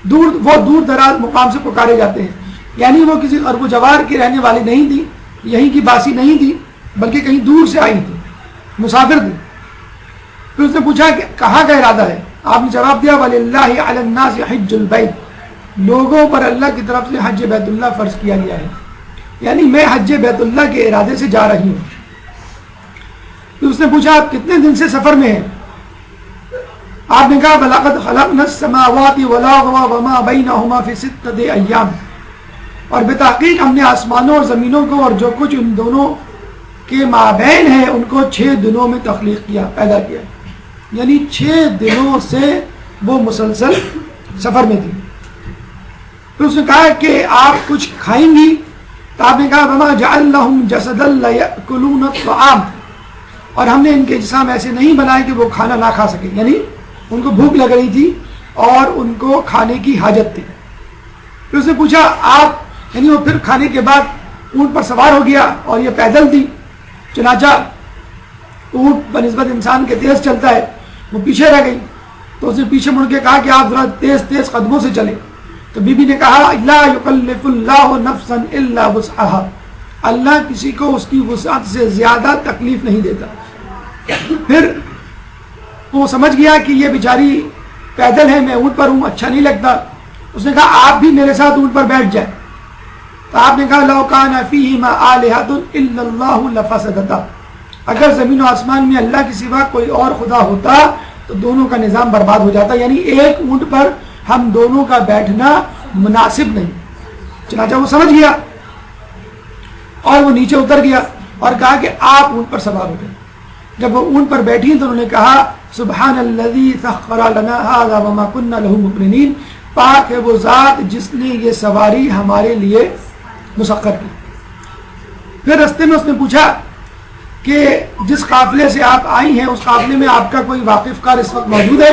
دور دراز مقام سے پکارے جاتے ہیں، یعنی وہ کسی ارب و جوار کی رہنے والی نہیں تھی، یہیں کی باسی نہیں تھی، بلکہ کہیں دور سے آئی تھی، مسافر تھی۔ پھر اس نے پوچھا کہ کہاں کا ارادہ ہے؟ آپ نے جواب دیا وَلِلَّهِ عَلَى النَّاسِ حِجُّ الْبَيْتِ، لوگوں پر اللہ کی طرف سے حج بیت اللہ فرض کیا گیا ہے، یعنی میں حج بیت اللہ کے ارادے سے جا رہی ہوں۔ پھر اس نے پوچھا آپ کتنے دن سے سفر میں ہیں؟ آپ نے کہا وَلَقَدْ خَلَقْنَا السَّمَاوَاتِ وَالْأَرْضَ وَمَا بَيْنَهُمَا فِي سِتَّةِ أَيَّامٍ، اور بتحقیق ہم نے آسمانوں اور زمینوں کو اور جو کچھ ان دونوں کے مابین ہے ان کو 6 دنوں میں تخلیق کیا، پیدا کیا، یعنی 6 دنوں سے وہ مسلسل سفر میں تھی۔ پھر اس نے کہا کہ آپ کچھ کھائیں گی؟ تو آپ نے کہا وَمَا جَعَلْنَهُمْ جَسَدًا لَيَأْكُلُونَ الطَّعَامَ، اور ہم نے ان کے جسم ایسے نہیں بنائے کہ وہ کھانا نہ کھا سکے، یعنی ان کو بھوک لگ رہی تھی اور ان کو کھانے کی حاجت تھی۔ پھر اس نے پوچھا آپ، یعنی وہ پھر کھانے کے بعد اونٹ پر سوار ہو گیا اور یہ پیدل تھی، چنانچہ اونٹ بنسبت انسان کے تیز چلتا ہے، وہ پیچھے رہ گئی، تو اس نے پیچھے مڑ کے کہا کہ آپ ذرا تیز تیز قدموں سے چلیں۔ تو بی بی نے کہا لا یکلف اللہ نفسا الا وسعها، اللہ کسی کو اس کی وسعت سے زیادہ تکلیف نہیں دیتا۔ پھر وہ سمجھ گیا کہ یہ بیچاری پیدل ہے، میں اونٹ پر ہوں، اچھا نہیں لگتا۔ اس نے کہا آپ بھی میرے ساتھ اونٹ پر بیٹھ جائیں۔ تو آپ نے کہا لو کان فیہما آلہۃ الا اللہ لفسدتا، اگر زمین و آسمان میں اللہ کے سوا کوئی اور خدا ہوتا تو دونوں کا نظام برباد ہو جاتا، یعنی ایک اونٹ پر ہم دونوں کا بیٹھنا مناسب نہیں۔ چنانچہ وہ سمجھ گیا اور وہ نیچے اتر گیا اور کہا کہ آپ اونٹ پر سوار ہو گئے۔ جب وہ اونٹ پر بیٹھی تو انہوں نے کہا سبحان الذی سخر لنا ھذا وما كنا له مقرنین، پاک ہے وہ ذات جس نے یہ سواری ہمارے لیے مسخر کی۔ پھر رستے میں اس نے پوچھا کہ جس قافلے سے آپ آئی ہیں اس قافلے میں آپ کا کوئی واقف کار اس وقت موجود ہے؟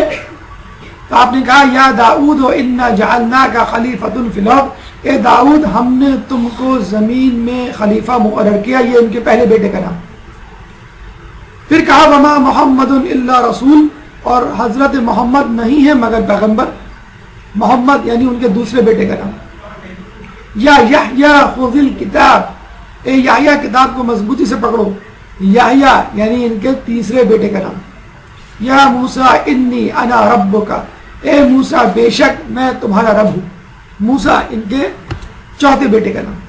تو آپ نے کہا یا داؤد انا جعلناک خلیفۃ فی الارض، اے داؤد ہم نے تم کو زمین میں خلیفہ مقرر کیا، یہ ان کے پہلے بیٹے کا نام۔ پھر کہا وما محمد الا رسول، اور حضرت محمد نہیں ہے مگر پیغمبر، محمد یعنی ان کے دوسرے بیٹے کا نام۔ یا یحییٰ خذ الکتاب، اے یحییٰ کتاب کو مضبوطی سے پکڑو، یحییٰ یعنی ان کے تیسرے بیٹے کا نام۔ یا موسیٰ انی انا ربک، اے موسیٰ بے شک میں تمہارا رب ہوں، موسیٰ ان کے چوتھے بیٹے کا نام۔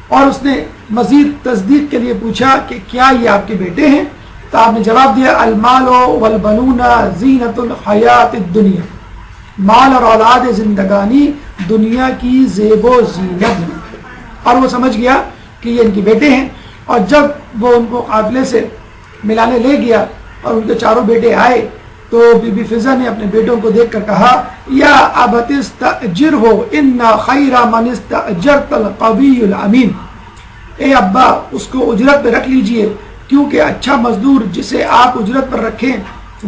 اور اس نے مزید تصدیق کے لیے پوچھا کہ کیا یہ آپ کے بیٹے ہیں؟ تو آپ نے جواب دیا المال والبنون زینت الحیات الدنیا، مال اور اولاد زندگانی دنیا کی زیب و زینت ہے۔ اور وہ سمجھ گیا کہ یہ ان کے بیٹے ہیں، اور جب وہ ان کو قافلے سے ملانے لے گیا اور ان کے چاروں بیٹے آئے تو بی بی فضہ نے اپنے بیٹوں کو دیکھ کر کہا یا ابت استاجرہ ان خیر من استاجرت القوی الامین، اے ابا اس کو اجرت پہ رکھ لیجئے، کیونکہ اچھا مزدور جسے آپ اجرت پر رکھیں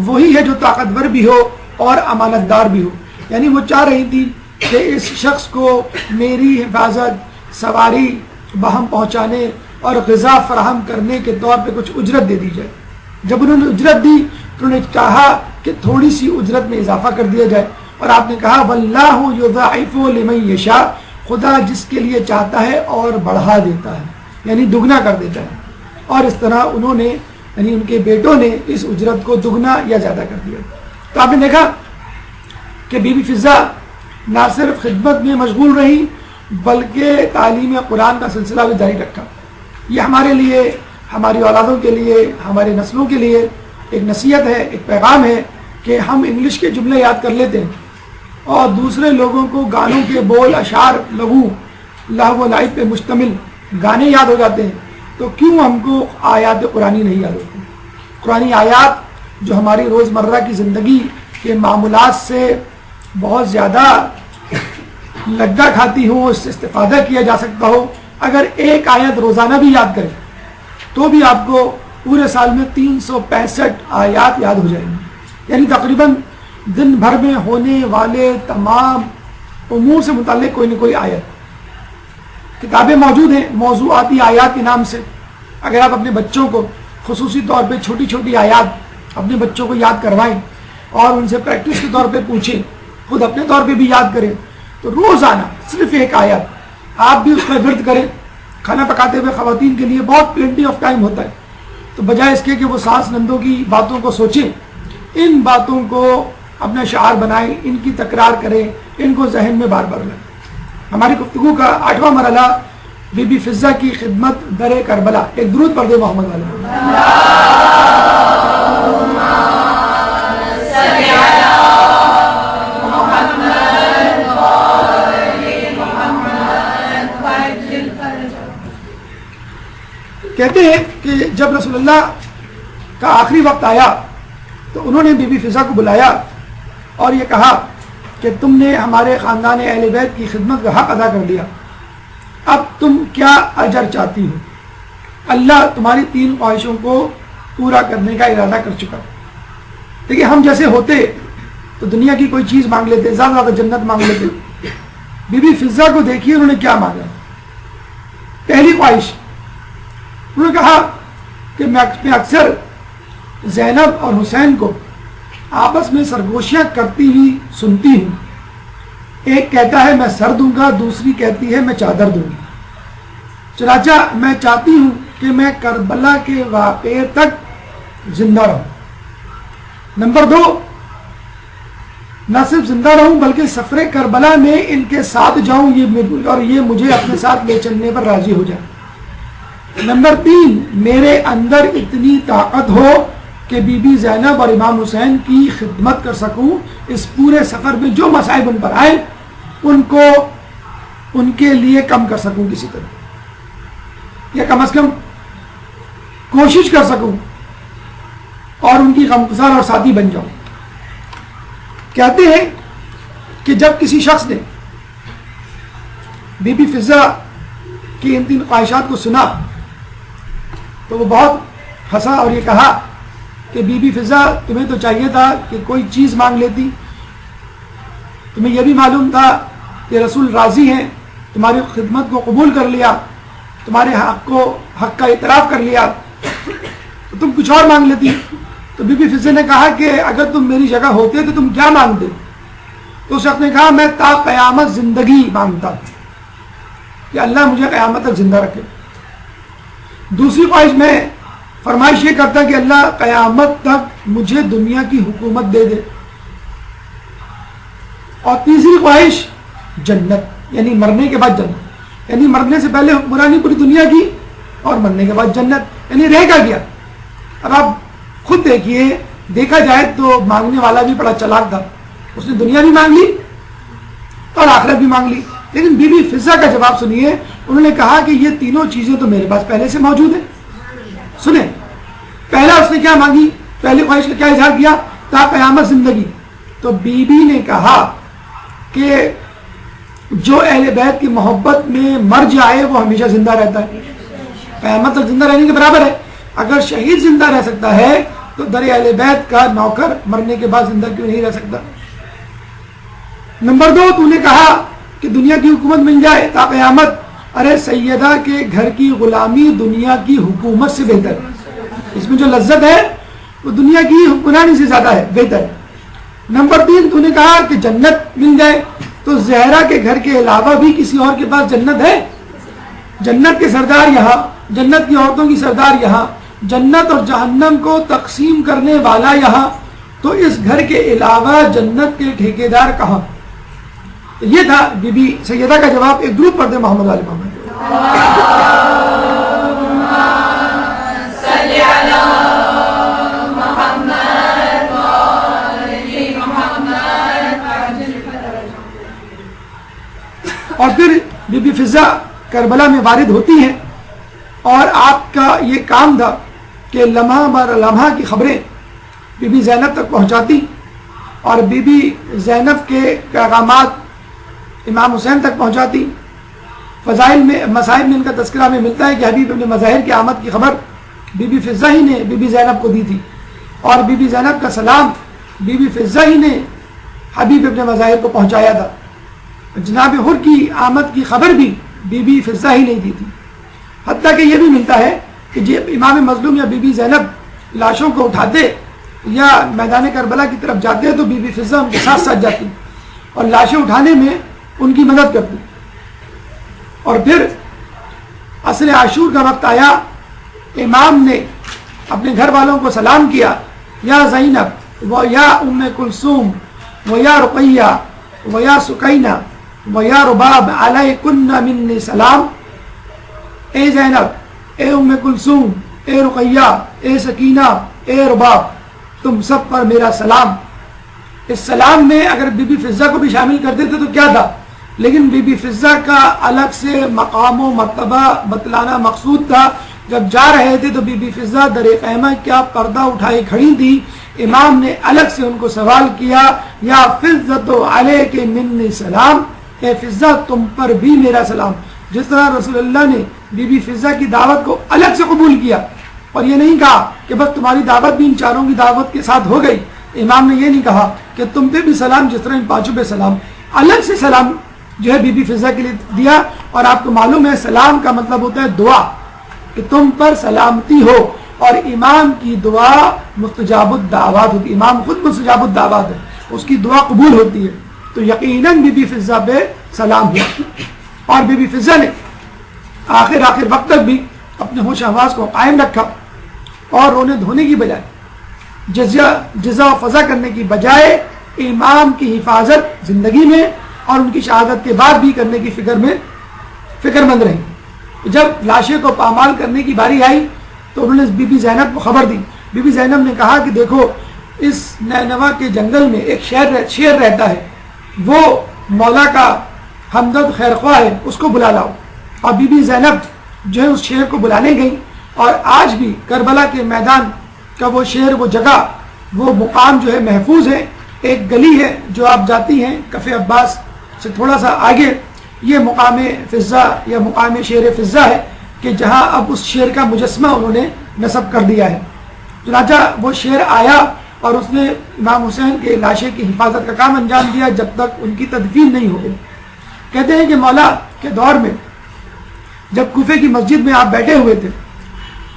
وہی ہے جو طاقتور بھی ہو اور امانت دار بھی ہو۔ یعنی وہ چاہ رہی تھی کہ اس شخص کو میری حفاظت، سواری، بہم پہنچانے اور غذا فراہم کرنے کے طور پہ کچھ اجرت دے دی جائے۔ جب انہوں نے اجرت دی تو انہوں نے کہا کہ تھوڑی سی اجرت میں اضافہ کر دیا جائے، اور آپ نے کہا واللہ یضاعف لمن یشاء، خدا جس کے لیے چاہتا ہے اور بڑھا دیتا ہے، یعنی دگنا کر دیتا ہے۔ اور اس طرح انہوں نے یعنی ان کے بیٹوں نے اس اجرت کو دگنا یا زیادہ کر دیا۔ تو آپ نے دیکھا کہ بی بی فضہ نہ صرف خدمت میں مشغول رہی بلکہ تعلیم قرآن کا سلسلہ بھی جاری رکھا۔ یہ ہمارے لیے، ہماری اولادوں کے لیے، ہمارے نسلوں کے لیے ایک نصیحت ہے، ایک پیغام ہے کہ ہم انگلش کے جملے یاد کر لیتے ہیں اور دوسرے لوگوں کو گانوں کے بول، اشعار، لہو و لعب پہ مشتمل گانے یاد ہو جاتے ہیں، تو کیوں ہم کو آیات قرآنی نہیں یاد ہوتی؟ قرآنی آیات جو ہماری روزمرہ کی زندگی کے معمولات سے بہت زیادہ لگا کھاتی ہوں، اس سے استفادہ کیا جا سکتا ہو، اگر ایک آیت روزانہ بھی یاد کریں تو بھی آپ کو پورے سال میں 365 آیات یاد ہو جائیں گی، یعنی تقریباً دن بھر میں ہونے والے تمام امور سے متعلق کوئی نہ کوئی آیت. کتابیں موجود ہیں موضوعاتی آیات کے نام سے. اگر آپ اپنے بچوں کو خصوصی طور پہ چھوٹی چھوٹی آیات اپنے بچوں کو یاد کروائیں اور ان سے پریکٹس کے طور پہ پوچھیں, خود اپنے طور پہ بھی یاد کریں, تو روزانہ صرف ایک آیت آپ بھی اس کا ورد کریں. کھانا پکاتے ہوئے خواتین کے لیے بہت پلینٹی آف ٹائم ہوتا ہے, تو بجائے اس کے کہ وہ ساس نندوں کی باتوں کو سوچیں, ان باتوں کو اپنا شعار بنائیں, ان کی تکرار کریں, ان کو ذہن میں بار بار لائیں. ہماری گفتگو کا 8واں مرحلہ بی بی فضہ کی خدمت در کربلا. ایک درود پڑھ دے محمد والے. کہتے ہیں کہ جب رسول اللہ کا آخری وقت آیا تو انہوں نے بی بی فضہ کو بلایا اور یہ کہا کہ تم نے ہمارے خاندان اہل بیت کی خدمت کا حق ادا کر لیا, اب تم کیا اجر چاہتی ہو؟ اللہ تمہاری 3 خواہشوں کو پورا کرنے کا ارادہ کر چکا. دیکھیے ہم جیسے ہوتے تو دنیا کی کوئی چیز مانگ لیتے, زیادہ زیادہ جنت مانگ لیتے. بی بی فضہ کو دیکھیے انہوں نے کیا مانگا. پہلی خواہش انہوں نے کہا کہ میں اکثر زینب اور حسین کو آپس میں سرگوشیاں کرتی ہوئی سنتی ہوں. ایک کہتا ہے میں سر دوں گا, دوسری کہتی ہے میں چادر دوں گی. چنانچہ میں چاہتی ہوں کہ میں کربلا کے واقعے تک زندہ رہوں. نمبر 2, نہ صرف زندہ رہوں بلکہ سفر کربلا میں ان کے ساتھ جاؤں اور یہ مجھے اپنے ساتھ لے چلنے پر راضی ہو جائے. نمبر 3, میرے اندر اتنی طاقت ہو کہ بی بی زینب اور امام حسین کی خدمت کر سکوں. اس پورے سفر میں جو مصائب ان پر آئے ان کو ان کے لیے کم کر سکوں کسی طرح, یا کم از کم کوشش کر سکوں اور ان کی غمگسار اور ساتھی بن جاؤں. کہتے ہیں کہ جب کسی شخص نے بی بی فضہ کی ان 3 خواہشات کو سنا تو وہ بہت ہنسا اور یہ کہا کہ بی بی فضہ تمہیں تو چاہیے تھا کہ کوئی چیز مانگ لیتی, تمہیں یہ بھی معلوم تھا کہ رسول راضی ہیں, تمہاری خدمت کو قبول کر لیا, تمہارے حق کا اعتراف کر لیا, تو تم کچھ اور مانگ لیتی. تو بی بی فضہ نے کہا کہ اگر تم میری جگہ ہوتے تو تم کیا مانگتے؟ تو اس شخص نے کہا میں تا قیامت زندگی مانگتا کہ اللہ مجھے قیامت تک زندہ رکھے. دوسری خواہش میں فرمائش یہ کرتا کہ اللہ قیامت تک مجھے دنیا کی حکومت دے دے. اور تیسری خواہش جنت, یعنی مرنے کے بعد جنت, یعنی مرنے سے پہلے حکمرانی پوری دنیا کی اور مرنے کے بعد جنت, یعنی رہ کا گیا. اب آپ خود دیکھیے, دیکھا جائے تو مانگنے والا بھی بڑا چلاک تھا, اس نے دنیا بھی مانگ لی اور آخرت بھی مانگ لی. لیکن بی بی فضہ کا جواب سنیے, انہوں نے کہا کہ یہ تینوں چیزیں تو میرے پاس پہلے سے موجود ہیں. سنیں, پہلا اس نے کیا مانگی, پہلی خواہش کا کیا اظہار کیا, تا قیامت زندگی. تو بی بی نے کہا کہ جو اہل بیت کی محبت میں مر جائے وہ ہمیشہ زندہ رہتا ہے, قیامت تک زندہ رہنے کے برابر ہے. اگر شہید زندہ رہ سکتا ہے تو در اہل بیت کا نوکر مرنے کے بعد زندہ کیوں نہیں رہ سکتا. نمبر 2, تو نے کہا کہ دنیا کی حکومت مل جائے تا قیامت. ارے سیدہ کے گھر کی غلامی دنیا کی حکومت سے بہتر ہے, اس میں جو لذت ہے وہ دنیا کی حکمرانی سے زیادہ ہے, بہتر ہے. نمبر 3, تو نے کہا کہ جنت مل جائے. تو زہرا کے گھر کے علاوہ بھی کسی اور کے پاس جنت ہے؟ جنت کے سردار یہاں, جنت کی عورتوں کی سردار یہاں, جنت اور جہنم کو تقسیم کرنے والا یہاں, تو اس گھر کے علاوہ جنت کے ٹھیکیدار کہاں؟ یہ تھا بی بی سیدہ کا جواب. ایک درود پڑھتے محمد علی محمد. اور پھر بی بی فضہ کربلا میں وارد ہوتی ہیں اور آپ کا یہ کام تھا کہ لمحہ بر لمحہ کی خبریں بی بی زینب تک پہنچاتی اور بی بی زینب کے پیغامات امام حسین تک پہنچاتی. فضائل میں مسائل میں ان کا تذکرہ میں ملتا ہے کہ حبیب ابن مظاہر کی آمد کی خبر بی بی فضہ ہی نے بی بی زینب کو دی تھی, اور بی بی زینب کا سلام بی بی فضہ ہی نے حبیب ابن مظاہر کو پہنچایا تھا. جناب حر کی آمد کی خبر بھی بی بی فضہ ہی نہیں دی تھی. حتیٰ کہ یہ بھی ملتا ہے کہ جب امام مظلوم یا بی بی زینب لاشوں کو اٹھاتے یا میدان کربلا کی طرف جاتے ہیں تو بی بی فضہ ان کے ساتھ ساتھ جاتی اور لاشیں اٹھانے میں ان کی مدد کرتی. اور پھر عصر عاشور کا وقت آیا, امام نے اپنے گھر والوں کو سلام کیا, یا زینب و یا ام کلثوم و یا رقیہ و یا سکینہ و یا رباب علیکن منی سلام. اے زینب, اے ام کلثوم, اے رقیہ, اے سکینہ, اے رباب, تم سب پر میرا سلام. اس سلام میں اگر بی بی فضہ کو بھی شامل کر دیتے تو کیا تھا, لیکن بی بی فضہ کا الگ سے مقام و مرتبہ بتلانا مقصود تھا. جب جا رہے تھے تو بی بی فضہ در خیمہ کیا پردہ اٹھائی کھڑی تھی. امام نے الگ سے ان کو سوال کیا, یا فضۃ علیک منی سلام, اے فضہ تم پر بھی میرا سلام. جس طرح رسول اللہ نے بی بی فضہ کی دعوت کو الگ سے قبول کیا اور یہ نہیں کہا کہ بس تمہاری دعوت بھی ان چاروں کی دعوت کے ساتھ ہو گئی. امام نے یہ نہیں کہا کہ تم پہ بھی سلام جس طرح ان پانچوں پہ سلام, الگ سے سلام جو ہے بی بی فضہ کے لیے دیا. اور آپ کو معلوم ہے سلام کا مطلب ہوتا ہے دعا, کہ تم پر سلامتی ہو, اور امام کی دعا مستجاب الدعوات ہوتی ہے. امام خود مستجاب الدعوات ہے, اس کی دعا قبول ہوتی ہے. تو یقیناً بی بی فضہ پہ سلام ہوا, اور بی بی فضہ نے آخر وقت تک بھی اپنے ہوش حواس کو قائم رکھا اور رونے دھونے کی بجائے, جزا و فضا کرنے کی بجائے امام کی حفاظت زندگی میں اور ان کی شہادت کے بعد بھی کرنے کی فکر مند رہی. جب لاشیں کو پامال کرنے کی باری آئی تو انہوں نے بی بی زینب کو خبر دی. بی بی زینب نے کہا کہ دیکھو اس نینوا کے جنگل میں ایک شیر رہتا ہے, وہ مولا کا ہمدرد خیرخواہ ہے, اس کو بلا لاؤ. اور بی بی زینب جو ہے اس شیر کو بلانے گئی, اور آج بھی کربلا کے میدان کا وہ شیر, وہ جگہ, وہ مقام جو ہے محفوظ ہے. ایک گلی ہے جو آپ جاتی ہیں کف عباس سے تھوڑا سا آگے, یہ مقام فضہ یا مقام شیر فضہ ہے, کہ جہاں اب اس شیر کا مجسمہ انہوں نے نصب کر دیا ہے. چنانچہ وہ شیر آیا اور اس نے امام حسین کے لاشے کی حفاظت کا کام انجام دیا جب تک ان کی تدفین نہیں ہو گئی. کہتے ہیں کہ مولا کے دور میں جب کوفے کی مسجد میں آپ بیٹھے ہوئے تھے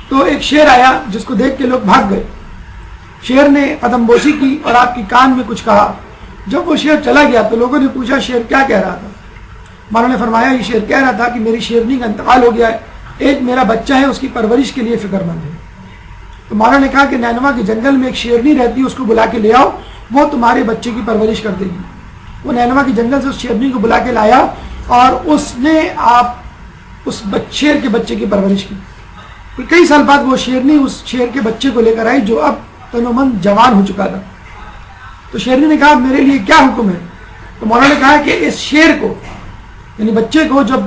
تو ایک شیر آیا جس کو دیکھ کے لوگ بھاگ گئے. شیر نے قدم بوسی کی اور آپ کی کان میں کچھ کہا. جب وہ شیر چلا گیا تو لوگوں نے پوچھا شیر کیا کہہ رہا تھا. مولا نے فرمایا یہ شیر کہہ رہا تھا کہ میری شیرنی کا انتقال ہو گیا ہے, ایک میرا بچہ ہے, اس کی پرورش کے لیے فکر مند ہے. تو مولا نے کہا کہ نینوا کے جنگل میں ایک شیرنی رہتی ہے, اس کو بلا کے لے آؤ, وہ تمہارے بچے کی پرورش کر دے گی. وہ نینوا کے جنگل سے اس شیرنی کو بلا کے لایا اور اس نے آپ اس شیر کے بچے کی پرورش کی. کئی سال بعد وہ شیرنی اس شیر کے بچے کو لے کر آئی جو اب تنومند جوان ہو چکا تھا. تو شیرنی نے کہا میرے لیے کیا حکم ہے. تو مولا نے کہا کہ اس شیر کو, یعنی بچے کو, جب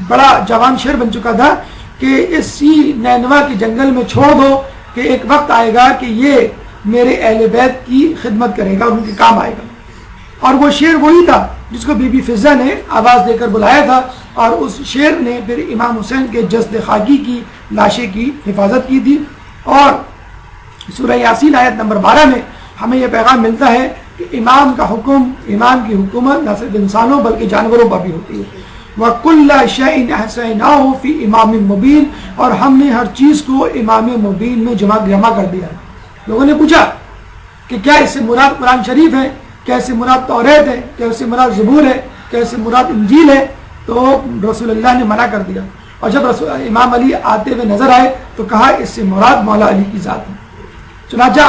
بڑا جوان شیر بن چکا تھا, کہ اسی نینوا کے جنگل میں چھوڑ دو کہ ایک وقت آئے گا کہ یہ میرے اہل بیت کی خدمت کرے گا, ان کے کام آئے گا. اور وہ شیر وہی تھا جس کو بی بی فضہ نے آواز دے کر بلایا تھا, اور اس شیر نے پھر امام حسین کے جسد خاکی کی لاشیں کی حفاظت کی تھی. اور سورہ یاسین آیت نمبر 12 میں ہمیں یہ پیغام ملتا ہے کہ امام کا حکم, امام کی حکومت نہ صرف انسانوں بلکہ جانوروں پر بھی ہوتی ہے. وَكُلَّ شَيْءٍ أَحْصَيْنَاهُ فِي إِمَامٍ مُبِينٍ, اور ہم نے ہر چیز کو امام مبین میں جمع کر دیا ہے. لوگوں نے پوچھا کہ کیا اس سے مراد قرآن شریف ہے, کیا اس سے مراد توریت ہے, کیا اس سے مراد زبور ہے, کیا اس سے مراد انجیل ہے. تو رسول اللہ نے منع کر دیا, اور جب امام علی آتے ہوئے نظر آئے تو کہا اس سے مراد مولا علی کی ذات ہے. چنانچہ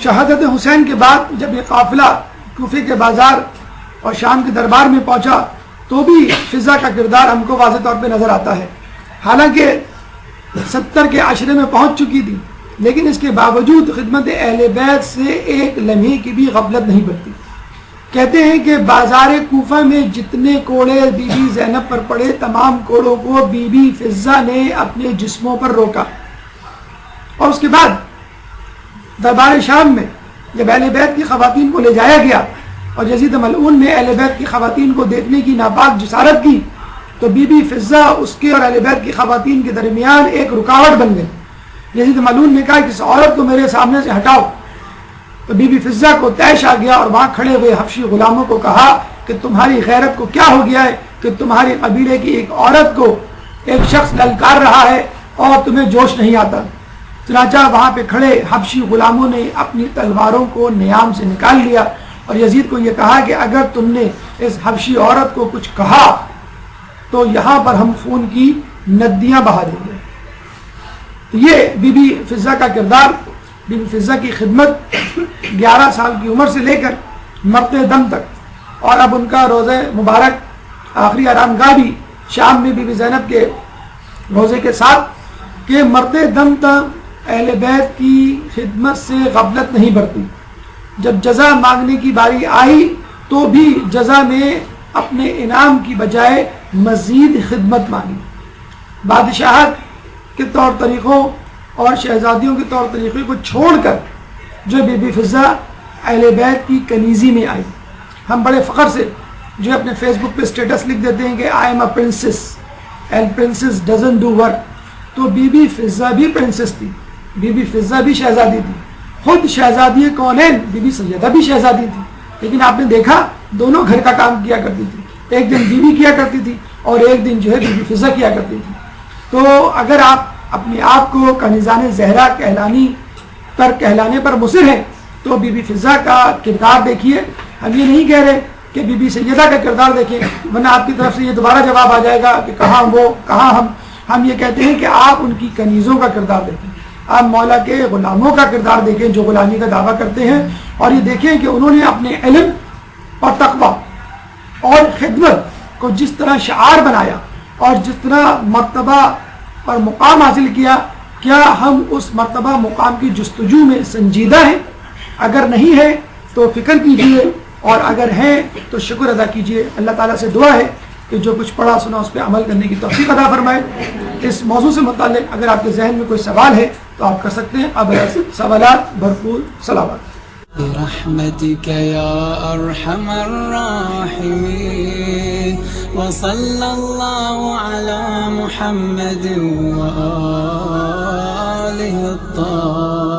شہادت حسین کے بعد جب یہ قافلہ کوفے کے بازار اور شام کے دربار میں پہنچا تو بھی فضہ کا کردار ہم کو واضح طور پہ نظر آتا ہے. حالانکہ 70 کے عشرے میں پہنچ چکی تھی, لیکن اس کے باوجود خدمت اہل بیت سے ایک لمحے کی بھی غفلت نہیں برتی. کہتے ہیں کہ بازار کوفہ میں جتنے کوڑے بی بی زینب پر پڑے, تمام کوڑوں کو بی بی فضہ نے اپنے جسموں پر روکا. اور اس کے بعد دربار شام میں جب اہل بیت کی خواتین کو لے جایا گیا اور یزید ملعون نے اہل بیت کی خواتین کو دیکھنے کی ناپاک جسارت کی تو بی بی فضہ اس کے اور اہل بیت کی خواتین کے درمیان ایک رکاوٹ بن گئی. یزید ملعون نے کہا کہ اس عورت کو میرے سامنے سے ہٹاؤ. تو بی بی فضہ کو طیش آ گیا اور وہاں کھڑے ہوئے حبشی غلاموں کو کہا کہ تمہاری غیرت کو کیا ہو گیا ہے کہ تمہارے قبیلے کی ایک عورت کو ایک شخص للکار رہا ہے اور تمہیں جوش نہیں آتا. چنانچہ وہاں پہ کھڑے حبشی غلاموں نے اپنی تلواروں کو نیام سے نکال لیا اور یزید کو یہ کہا کہ اگر تم نے اس حبشی عورت کو کچھ کہا تو یہاں پر ہم خون کی ندیاں بہا دیں گے. یہ بی بی فضہ کا کردار. بی بی فضہ کی خدمت 11 سال کی عمر سے لے کر مرتے دم تک، اور اب ان کا روزہ مبارک آخری آرام گاہ بھی شام میں بی بی زینب کے روزے کے ساتھ کہ مرتے دم تک اہل بیت کی خدمت سے غفلت نہیں برتی. جب جزا مانگنے کی باری آئی تو بھی جزا میں اپنے انعام کی بجائے مزید خدمت مانگی. بادشاہت کے طور طریقوں اور شہزادیوں کے طور طریقے کو چھوڑ کر جو بی بی فضہ اہل بیت کی کنیزی میں آئی. ہم بڑے فخر سے جو اپنے فیس بک پہ اسٹیٹس لکھ دیتے ہیں کہ I am a princess and princess doesn't do work. تو بی بی فضہ بھی پرنسس تھی، بی بی فضہ بھی شہزادی تھی. خود شہزادی کونین بی بی سیدہ بھی شہزادی تھی، لیکن آپ نے دیکھا دونوں گھر کا کام کیا کرتی تھی. ایک دن بیوی کیا کرتی تھی اور ایک دن جو ہے بی بی فضہ کیا کرتی تھی. تو اگر آپ اپنے آپ کو کنیزان زہرا کہلانے پر مصر ہیں تو بی بی فضہ کا کردار دیکھیے. ہم یہ نہیں کہہ رہے کہ بی بی سیدہ کا کردار دیکھیں، ورنہ آپ کی طرف سے یہ دوبارہ جواب آ جائے گا کہ کہاں وہ کہاں ہم. ہم یہ کہتے ہیں کہ آپ ان کی کنیزوں کا کردار دیکھیں، آپ مولا کے غلاموں کا کردار دیکھیں جو غلامی کا دعویٰ کرتے ہیں، اور یہ دیکھیں کہ انہوں نے اپنے علم اور تقویٰ اور خدمت کو جس طرح شعار بنایا اور جس طرح مرتبہ اور مقام حاصل کیا. کیا ہم اس مرتبہ مقام کی جستجو میں سنجیدہ ہیں؟ اگر نہیں ہے تو فکر کیجئے، اور اگر ہیں تو شکر ادا کیجئے. اللہ تعالیٰ سے دعا ہے کہ جو کچھ پڑھا سنا اس پہ عمل کرنے کی توفیق عطا فرمائے. اس موضوع سے متعلق اگر آپ کے ذہن میں کوئی سوال ہے تو آپ کر سکتے ہیں. اب سوالات بھرپور سلامات. برحمتك يا أرحم الراحمين وصلى الله على محمد وآله الطاهرين.